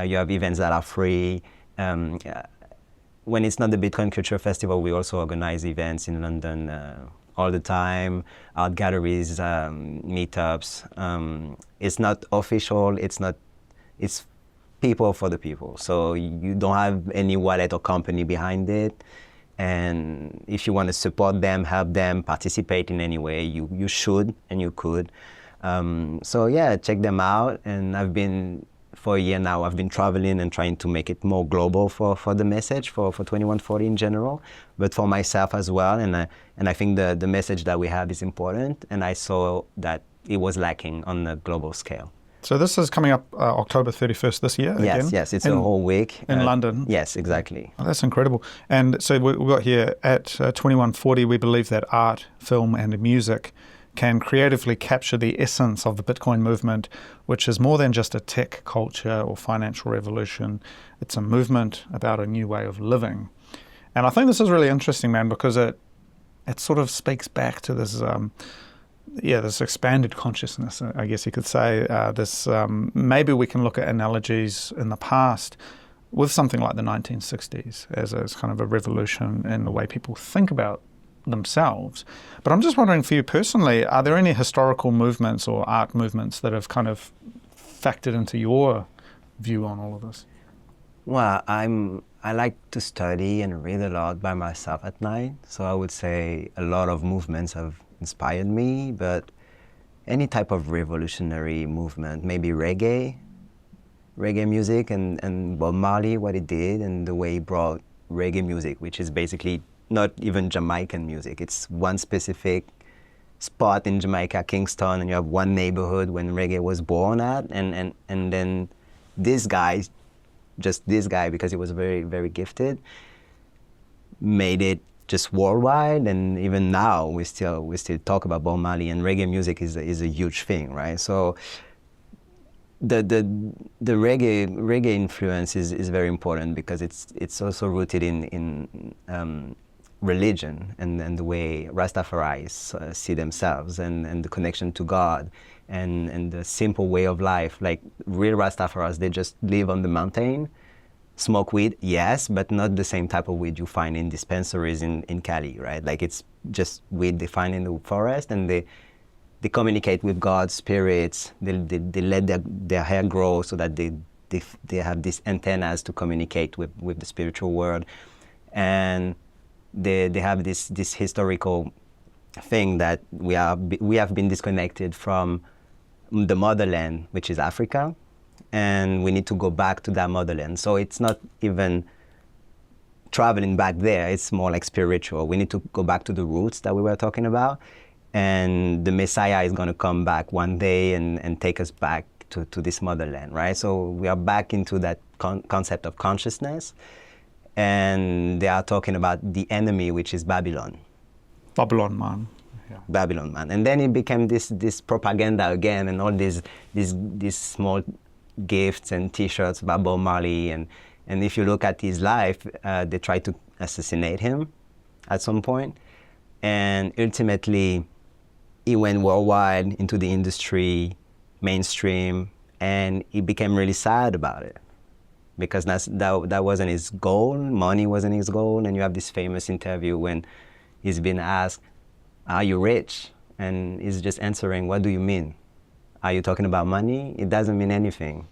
You have events that are free. When it's not the Bitcoin Culture Festival, we also organize events in London all the time, art galleries, meetups. It's not official. It's people for the people. So you don't have any wallet or company behind it. And if you want to support them, help them, participate in any way, you should and you could. So yeah, check them out. And for a year now, I've been traveling and trying to make it more global for the message, for 2140 in general, but for myself as well. And I think the message that we have is important. And I saw that it was lacking on a global scale. So this is coming up October 31st this year again? Yes, it's a whole week. In London? Yes, exactly. Oh, that's incredible. And so we've got here at 2140, we believe that art, film and music can creatively capture the essence of the Bitcoin movement, which is more than just a tech culture or financial revolution. It's a movement about a new way of living. And I think this is really interesting, man, because it sort of speaks back to this this expanded consciousness, I guess you could say. Maybe we can look at analogies in the past with something like the 1960s as kind of a revolution in the way people think about themselves. But I'm just wondering for you personally, are there any historical movements or art movements that have kind of factored into your view on all of this? Well, I like to study and read a lot by myself at night. So I would say a lot of movements have inspired me, but any type of revolutionary movement, maybe reggae music and Bob Marley, what he did and the way he brought reggae music, which is basically not even Jamaican music. It's one specific spot in Jamaica, Kingston, and you have one neighborhood when reggae was born at, and then this guy, just this guy, because he was very, very gifted, made it just worldwide. And even now we still talk about Bob Marley, and reggae music is a huge thing, right? So the reggae influence is very important because it's also rooted in religion and the way Rastafaris see themselves and the connection to God and the simple way of life. Like real Rastafaris, they just live on the mountain, smoke weed, yes, but not the same type of weed you find in dispensaries in Cali, right? Like it's just weed they find in the forest, and they communicate with God, spirits. They let their hair grow so that they have these antennas to communicate with the spiritual world. And they have this historical thing that we have been disconnected from the motherland, which is Africa, and we need to go back to that motherland. So it's not even traveling back there, it's more like spiritual. We need to go back to the roots that we were talking about, and the Messiah is going to come back one day and take us back to this motherland, right? So we are back into that concept of consciousness. And they are talking about the enemy, which is Babylon. Babylon man. Yeah. Babylon man. And then it became this propaganda again, and all these small gifts and T-shirts about Bob Marley. And if you look at his life, they tried to assassinate him at some point. And ultimately, he went worldwide into the industry, mainstream, and he became really sad about it. Because that wasn't his goal, money wasn't his goal. And you have this famous interview when he's been asked, are you rich? And he's just answering, what do you mean? Are you talking about money? It doesn't mean anything.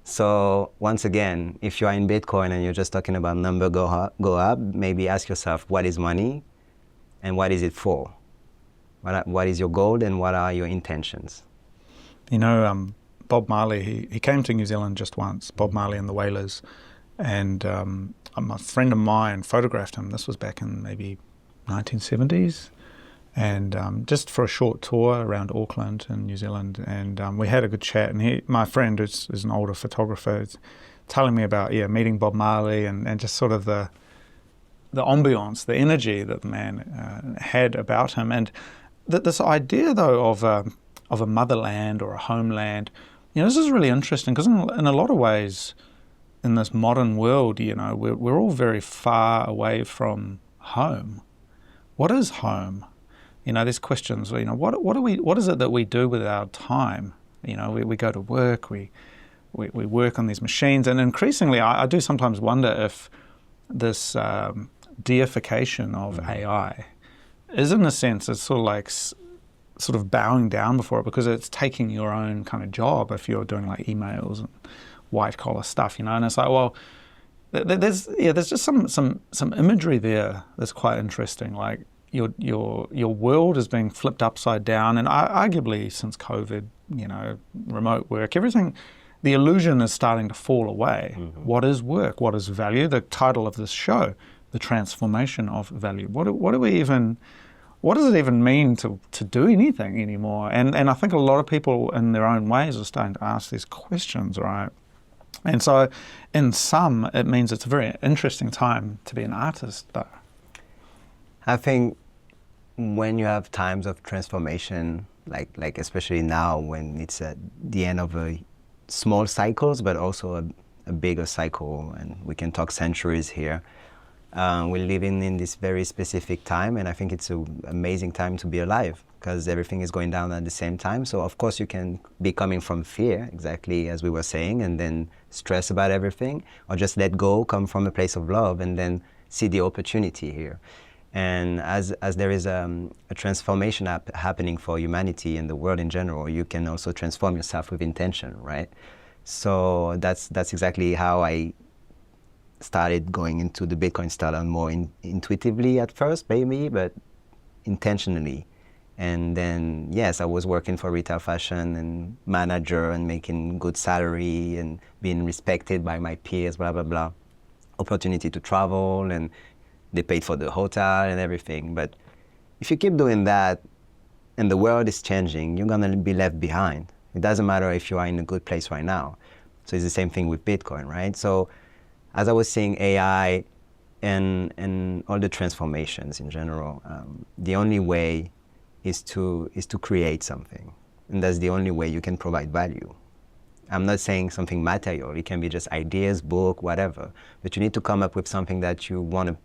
So once again, if you are in Bitcoin and you're just talking about number go up, maybe ask yourself, what is money and what is it for? What is your goal and what are your intentions? You know, Bob Marley, he came to New Zealand just once, Bob Marley and the Wailers, and a friend of mine photographed him. This was back in maybe 1970s, and just for a short tour around Auckland in New Zealand, and we had a good chat. And my friend, who's an older photographer, is telling me about meeting Bob Marley and just sort of the ambiance, the energy that the man had about him, and this idea though of a motherland or a homeland. You know, this is really interesting because in a lot of ways, in this modern world, you know, we're all very far away from home. What is home? You know, there's questions. You know, what is it that we do with our time? You know, we go to work, we work on these machines, and increasingly I do sometimes wonder if this deification of AI is, in a sense, it's sort of like sort of bowing down before it, because it's taking your own kind of job if you're doing like emails and white collar stuff, you know. And it's like, well, there's just some imagery there that's quite interesting. Like your world is being flipped upside down, and arguably since COVID, you know, remote work, everything, the illusion is starting to fall away. What is work? What is value? The title of this show, The Transformation of Value. What does it even mean to do anything anymore? And I think a lot of people in their own ways are starting to ask these questions, right? And so in some, it means it's a very interesting time to be an artist, though. I think when you have times of transformation, like especially now when it's at the end of a small cycles, but also a bigger cycle, and we can talk centuries here. We're living in this very specific time, and I think it's an amazing time to be alive because everything is going down at the same time. So of course you can be coming from fear, exactly as we were saying, and then stress about everything, or just let go, come from a place of love, and then see the opportunity here. And as there is a transformation happening for humanity and the world in general, you can also transform yourself with intention, right? So that's exactly how I started going into the Bitcoin style, more intuitively at first, maybe, but intentionally. And then, yes, I was working for retail fashion and manager and making good salary and being respected by my peers, blah, blah, blah. Opportunity to travel, and they paid for the hotel and everything. But if you keep doing that and the world is changing, you're gonna be left behind. It doesn't matter if you are in a good place right now. So it's the same thing with Bitcoin, right? So as I was seeing AI and all the transformations in general, the only way is to create something. And that's the only way you can provide value. I'm not saying something material. It can be just ideas, book, whatever. But you need to come up with something that you want to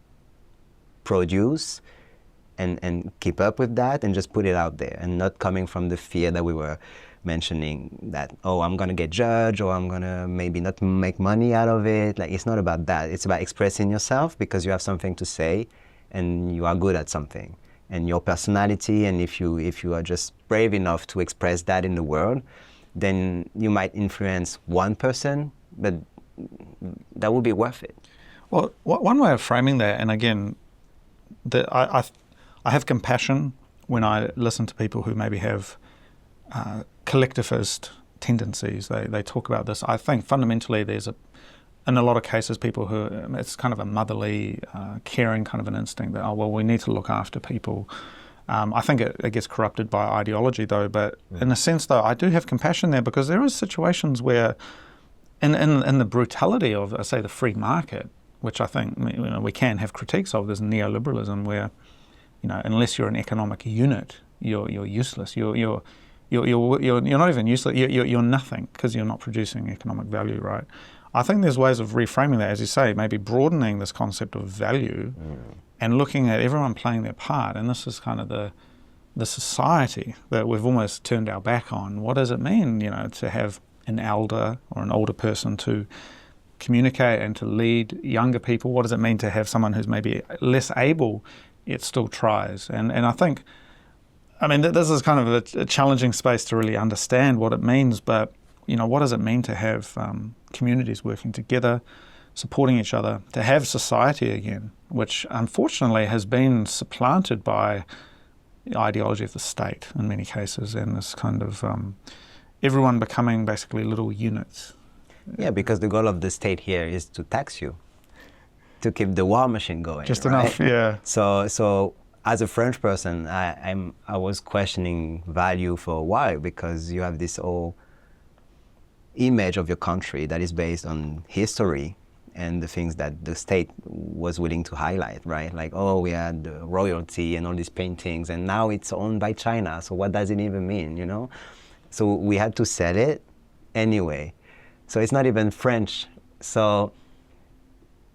produce and keep up with that and just put it out there, and not coming from the fear that we were mentioning that, oh, I'm going to get judged, or I'm going to maybe not make money out of it. Like, it's not about that. It's about expressing yourself because you have something to say and you are good at something. And your personality, and if you are just brave enough to express that in the world, then you might influence one person, but that would be worth it. Well, one way of framing that, and again, I have compassion when I listen to people who maybe have collectivist tendencies. They talk about this. I think fundamentally there's in a lot of cases, people who, it's kind of a motherly, caring kind of an instinct that, oh, well, we need to look after people. I think it gets corrupted by ideology, though. But in a sense, though, I do have compassion there, because there are situations where, in the brutality of, say, the free market, which I think, you know, we can have critiques of, there's neoliberalism where, you know, unless you're an economic unit, you're useless. You're not even useless. You're nothing, because you're not producing economic value, right? I think there's ways of reframing that, as you say, maybe broadening this concept of value and looking at everyone playing their part. And this is kind of the society that we've almost turned our back on. What does it mean, you know, to have an elder or an older person to communicate and to lead younger people? What does it mean to have someone who's maybe less able yet still tries? And I think, I mean, this is kind of a challenging space to really understand what it means, but, you know, what does it mean to have communities working together, supporting each other, to have society again, which unfortunately has been supplanted by the ideology of the state in many cases, and this kind of everyone becoming basically little units. Yeah, because the goal of the state here is to tax you, to keep the war machine going. Just right? enough, yeah. So as a French person, I was questioning value for a while, because you have this whole image of your country that is based on history and the things that the state was willing to highlight, right? Like, oh, we had royalty and all these paintings, and now it's owned by China. So what does it even mean, you know? So we had to sell it anyway. So it's not even French. So,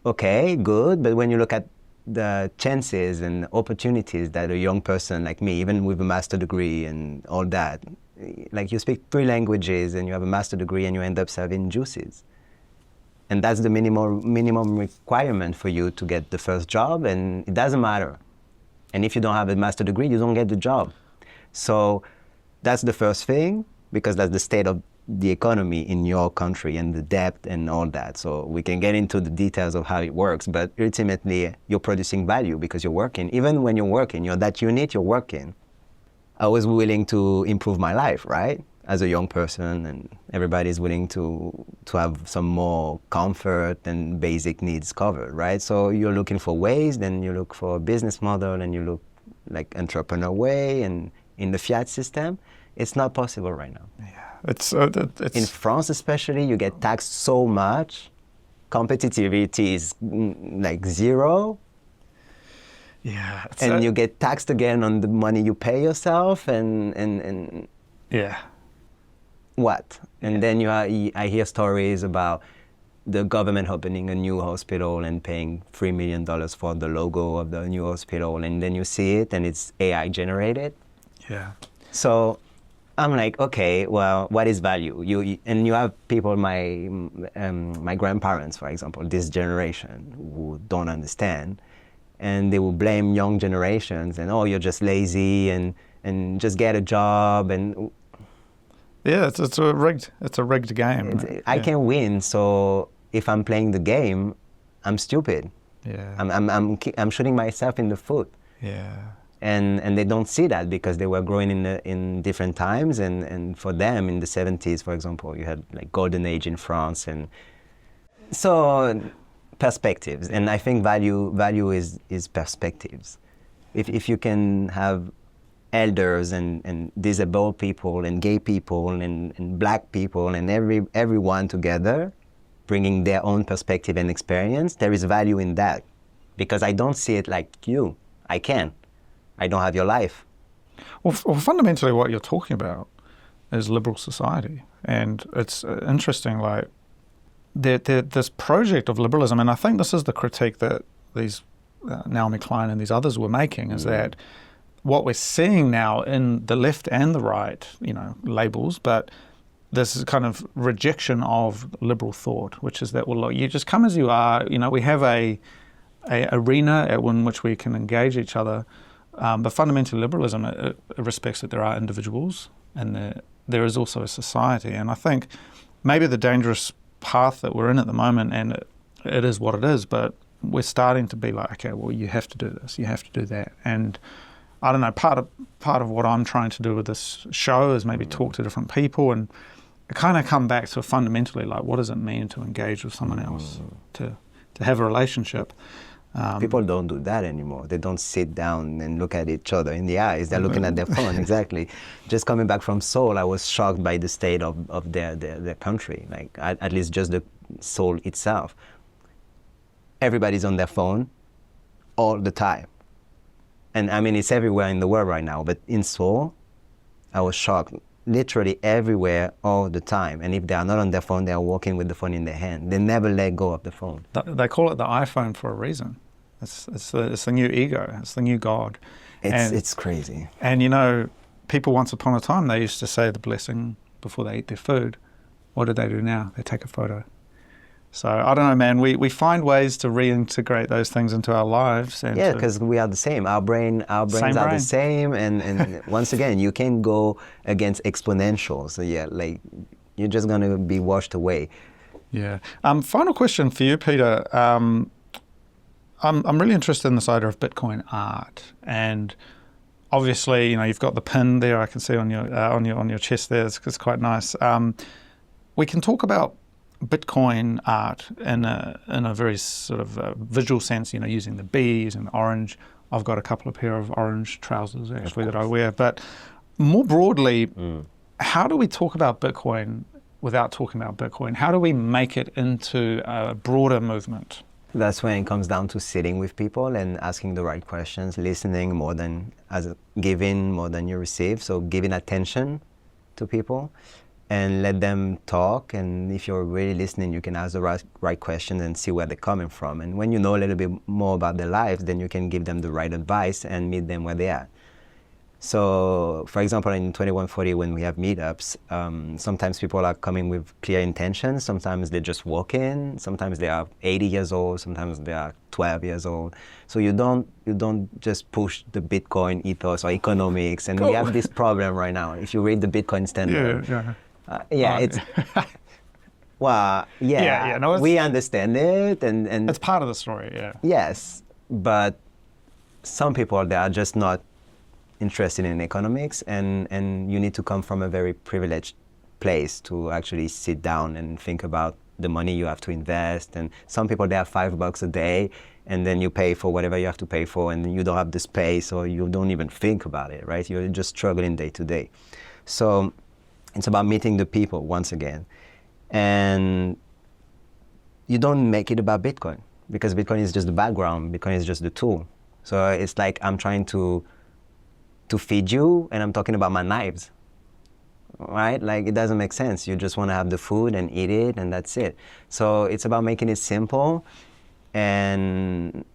okay, good. But when you look at the chances and opportunities that a young person like me, even with a master's degree and all that, like you speak 3 languages and you have a master degree and you end up serving juices. And that's the minimum requirement for you to get the first job, and it doesn't matter. And if you don't have a master degree, you don't get the job. So that's the first thing, because that's the state of the economy in your country and the debt and all that. So we can get into the details of how it works, but ultimately you're producing value because you're working. Even when you're working, you're that unit, you're working. I was willing to improve my life, right? As a young person, and everybody's willing to have some more comfort and basic needs covered, right? So you're looking for ways, then you look for a business model, and you look like entrepreneur way, and in the fiat system, it's not possible right now. Yeah, it's in France especially, you get taxed so much, competitivity is like zero. Yeah, and you get taxed again on the money you pay yourself, and yeah. What? And then I hear stories about the government opening a new hospital and paying $3 million for the logo of the new hospital, and then you see it and it's AI generated. Yeah. So I'm like, okay, well, what is value? And you have people, my grandparents, for example, this generation, who don't understand, and they will blame young generations and, oh, you're just lazy and just get a job. And yeah, it's a rigged game. I can win, so if I'm playing the game, I'm stupid. Yeah. I'm shooting myself in the foot. Yeah. And they don't see that because they were growing in different times, and for them in the 70s, for example, you had like golden age in France, and so perspectives. And I think value is perspectives. If you can have elders and disabled people and gay people and black people and everyone together, bringing their own perspective and experience, there is value in that. Because I don't see it like you. I can. I don't have your life. Well, fundamentally what you're talking about is liberal society. And it's interesting, like, this project of liberalism, and I think this is the critique that these Naomi Klein and these others were making, is that what we're seeing now in the left and the right, labels, but this kind of rejection of liberal thought, which is that, well, look, you just come as you are. We have a arena in which we can engage each other, but fundamentally liberalism it respects that there are individuals and there is also a society. And I think maybe the dangerous path that we're in at the moment, and it is what it is, but we're starting to be like, okay, well, you have to do this, you have to do that. And I don't know, part of what I'm trying to do with this show is maybe talk to different people and kind of come back to fundamentally, like, what does it mean to engage with someone else, to have a relationship? People don't do that anymore. They don't sit down and look at each other in the eyes. They're looking at their phone, exactly. Just coming back from Seoul, I was shocked by the state of their country, like at least just the Seoul itself. Everybody's on their phone all the time. And I mean, it's everywhere in the world right now, but in Seoul, I was shocked. Literally everywhere, all the time. And if they are not on their phone, they are walking with the phone in their hand. They never let go of the phone. They call it the iPhone for a reason. It's the new ego. It's the new God. It's crazy. And people once upon a time, they used to say the blessing before they eat their food. What do they do now? They take a photo. So I don't know, man. We find ways to reintegrate those things into our lives. And yeah, because we are the same. Our brains are the same. And once again, you can't go against exponential. So yeah, like you're just going to be washed away. Yeah. Final question for you, Peter. I'm really interested in this idea of Bitcoin art, and obviously, you've got the pin there. I can see on your chest there. It's quite nice. We can talk about Bitcoin art in a very sort of visual sense, using the bees and orange. I've got a couple of pair of orange trousers actually that I wear. But more broadly, how do we talk about Bitcoin without talking about Bitcoin? How do we make it into a broader movement? That's when it comes down to sitting with people and asking the right questions, listening more than giving more than you receive. So giving attention to people and let them talk. And if you're really listening, you can ask the right questions and see where they're coming from. And when you know a little bit more about their lives, then you can give them the right advice and meet them where they are. So, for example, in 2140, when we have meetups, sometimes people are coming with clear intentions. Sometimes they just walk in. Sometimes they are 80 years old. Sometimes they are 12 years old. So you don't just push the Bitcoin ethos or economics. And we have this problem right now. If you read the Bitcoin Standard, it's well, no, we understand it, and it's part of the story. Yeah. Yes, but some people, they are just not interested in economics, and you need to come from a very privileged place to actually sit down and think about the money you have to invest. And some people, they have $5 a day, and then you pay for whatever you have to pay for, and you don't have the space, or you don't even think about it, right? You're just struggling day to day. So it's about meeting the people once again. And you don't make it about Bitcoin, because Bitcoin is just the background. Bitcoin is just the tool. So it's like I'm trying to feed you, and I'm talking about my knives, right? Like, it doesn't make sense. You just want to have the food and eat it, and that's it. So it's about making it simple and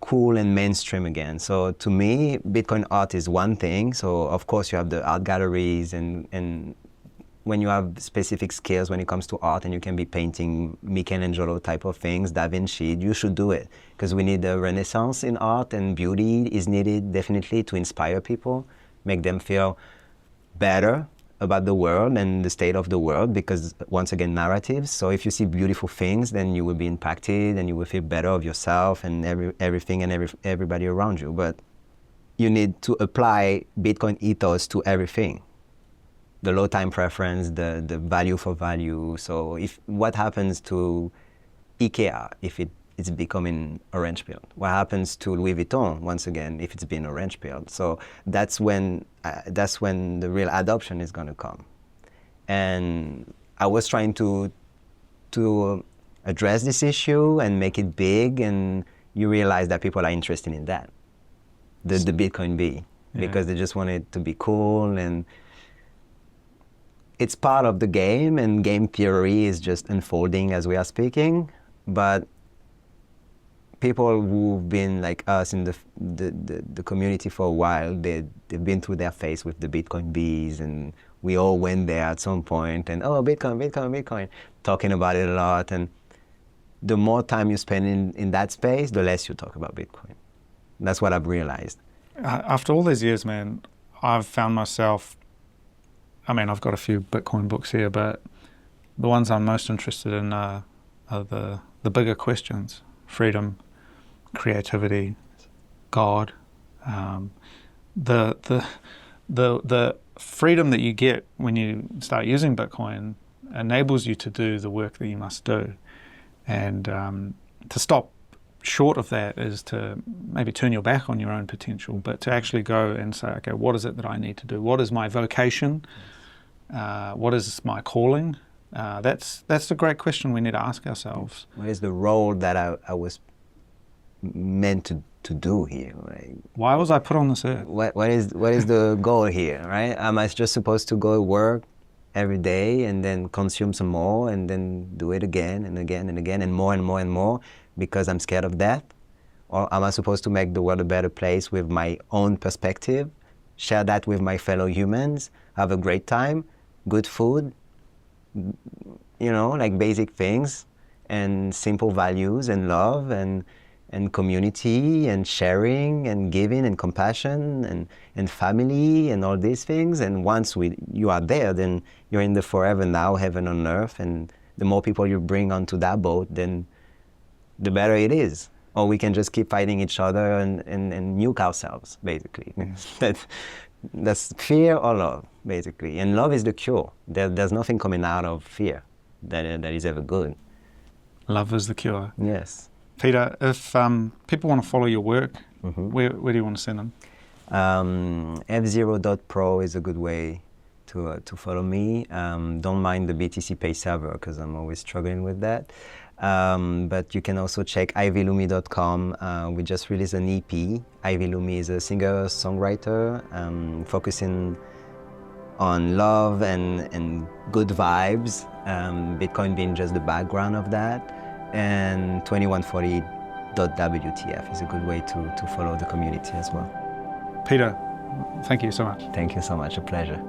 cool and mainstream again. So to me, Bitcoin art is one thing. So of course you have the art galleries, and when you have specific skills when it comes to art, and you can be painting Michelangelo type of things, Da Vinci, you should do it, because we need a renaissance in art, and beauty is needed definitely to inspire people, make them feel better about the world and the state of the world, because once again, narratives. So if you see beautiful things, then you will be impacted, and you will feel better of yourself and everything and everybody around you. But you need to apply Bitcoin ethos to everything. The low time preference, the value for value. So what happens to IKEA if it's becoming orange pilled? What happens to Louis Vuitton, once again, if it's been orange pilled? So that's when the real adoption is going to come. And I was trying to address this issue and make it big, and you realize that people are interested in that, the Bitcoin B, because they just want it to be cool. And it's part of the game, and game theory is just unfolding as we are speaking. But people who've been like us in the community for a while, they've been through their phase with the Bitcoin bees, and we all went there at some point, and Bitcoin, talking about it a lot. And the more time you spend in that space, the less you talk about Bitcoin. That's what I've realized. After all these years, man, I've found myself, I've got a few Bitcoin books here, but the ones I'm most interested in are the bigger questions: freedom, creativity, God. The freedom that you get when you start using Bitcoin enables you to do the work that you must do. And to stop short of that is to maybe turn your back on your own potential, but to actually go and say, okay, what is it that I need to do? What is my vocation? What is my calling? That's the great question we need to ask ourselves. What is the role that I was meant to do here? Like, why was I put on this earth? What is the goal here, right? Am I just supposed to go work every day and then consume some more and then do it again and again and again and more and more and more because I'm scared of death? Or am I supposed to make the world a better place with my own perspective, share that with my fellow humans, have a great time, good food, like basic things, and simple values and love and community and sharing and giving and compassion and family and all these things. And once you are there, then you're in the forever now, heaven on earth. And the more people you bring onto that boat, then the better it is. Or we can just keep fighting each other and nuke ourselves, basically. That's fear or love, basically. And love is the cure. There's nothing coming out of fear that is ever good. Love is the cure. Yes. Peter, if people want to follow your work, where do you want to send them? Fzero.pro is a good way to follow me. Don't mind the BTC Pay server, because I'm always struggling with that. But you can also check ivylumi.com. We just released an EP. Ivy Lumi is a singer-songwriter focusing on love and good vibes, Bitcoin being just the background of that. And 2140.wtf is a good way to follow the community as well. Peter, Thank you so much. Thank you so much. A pleasure.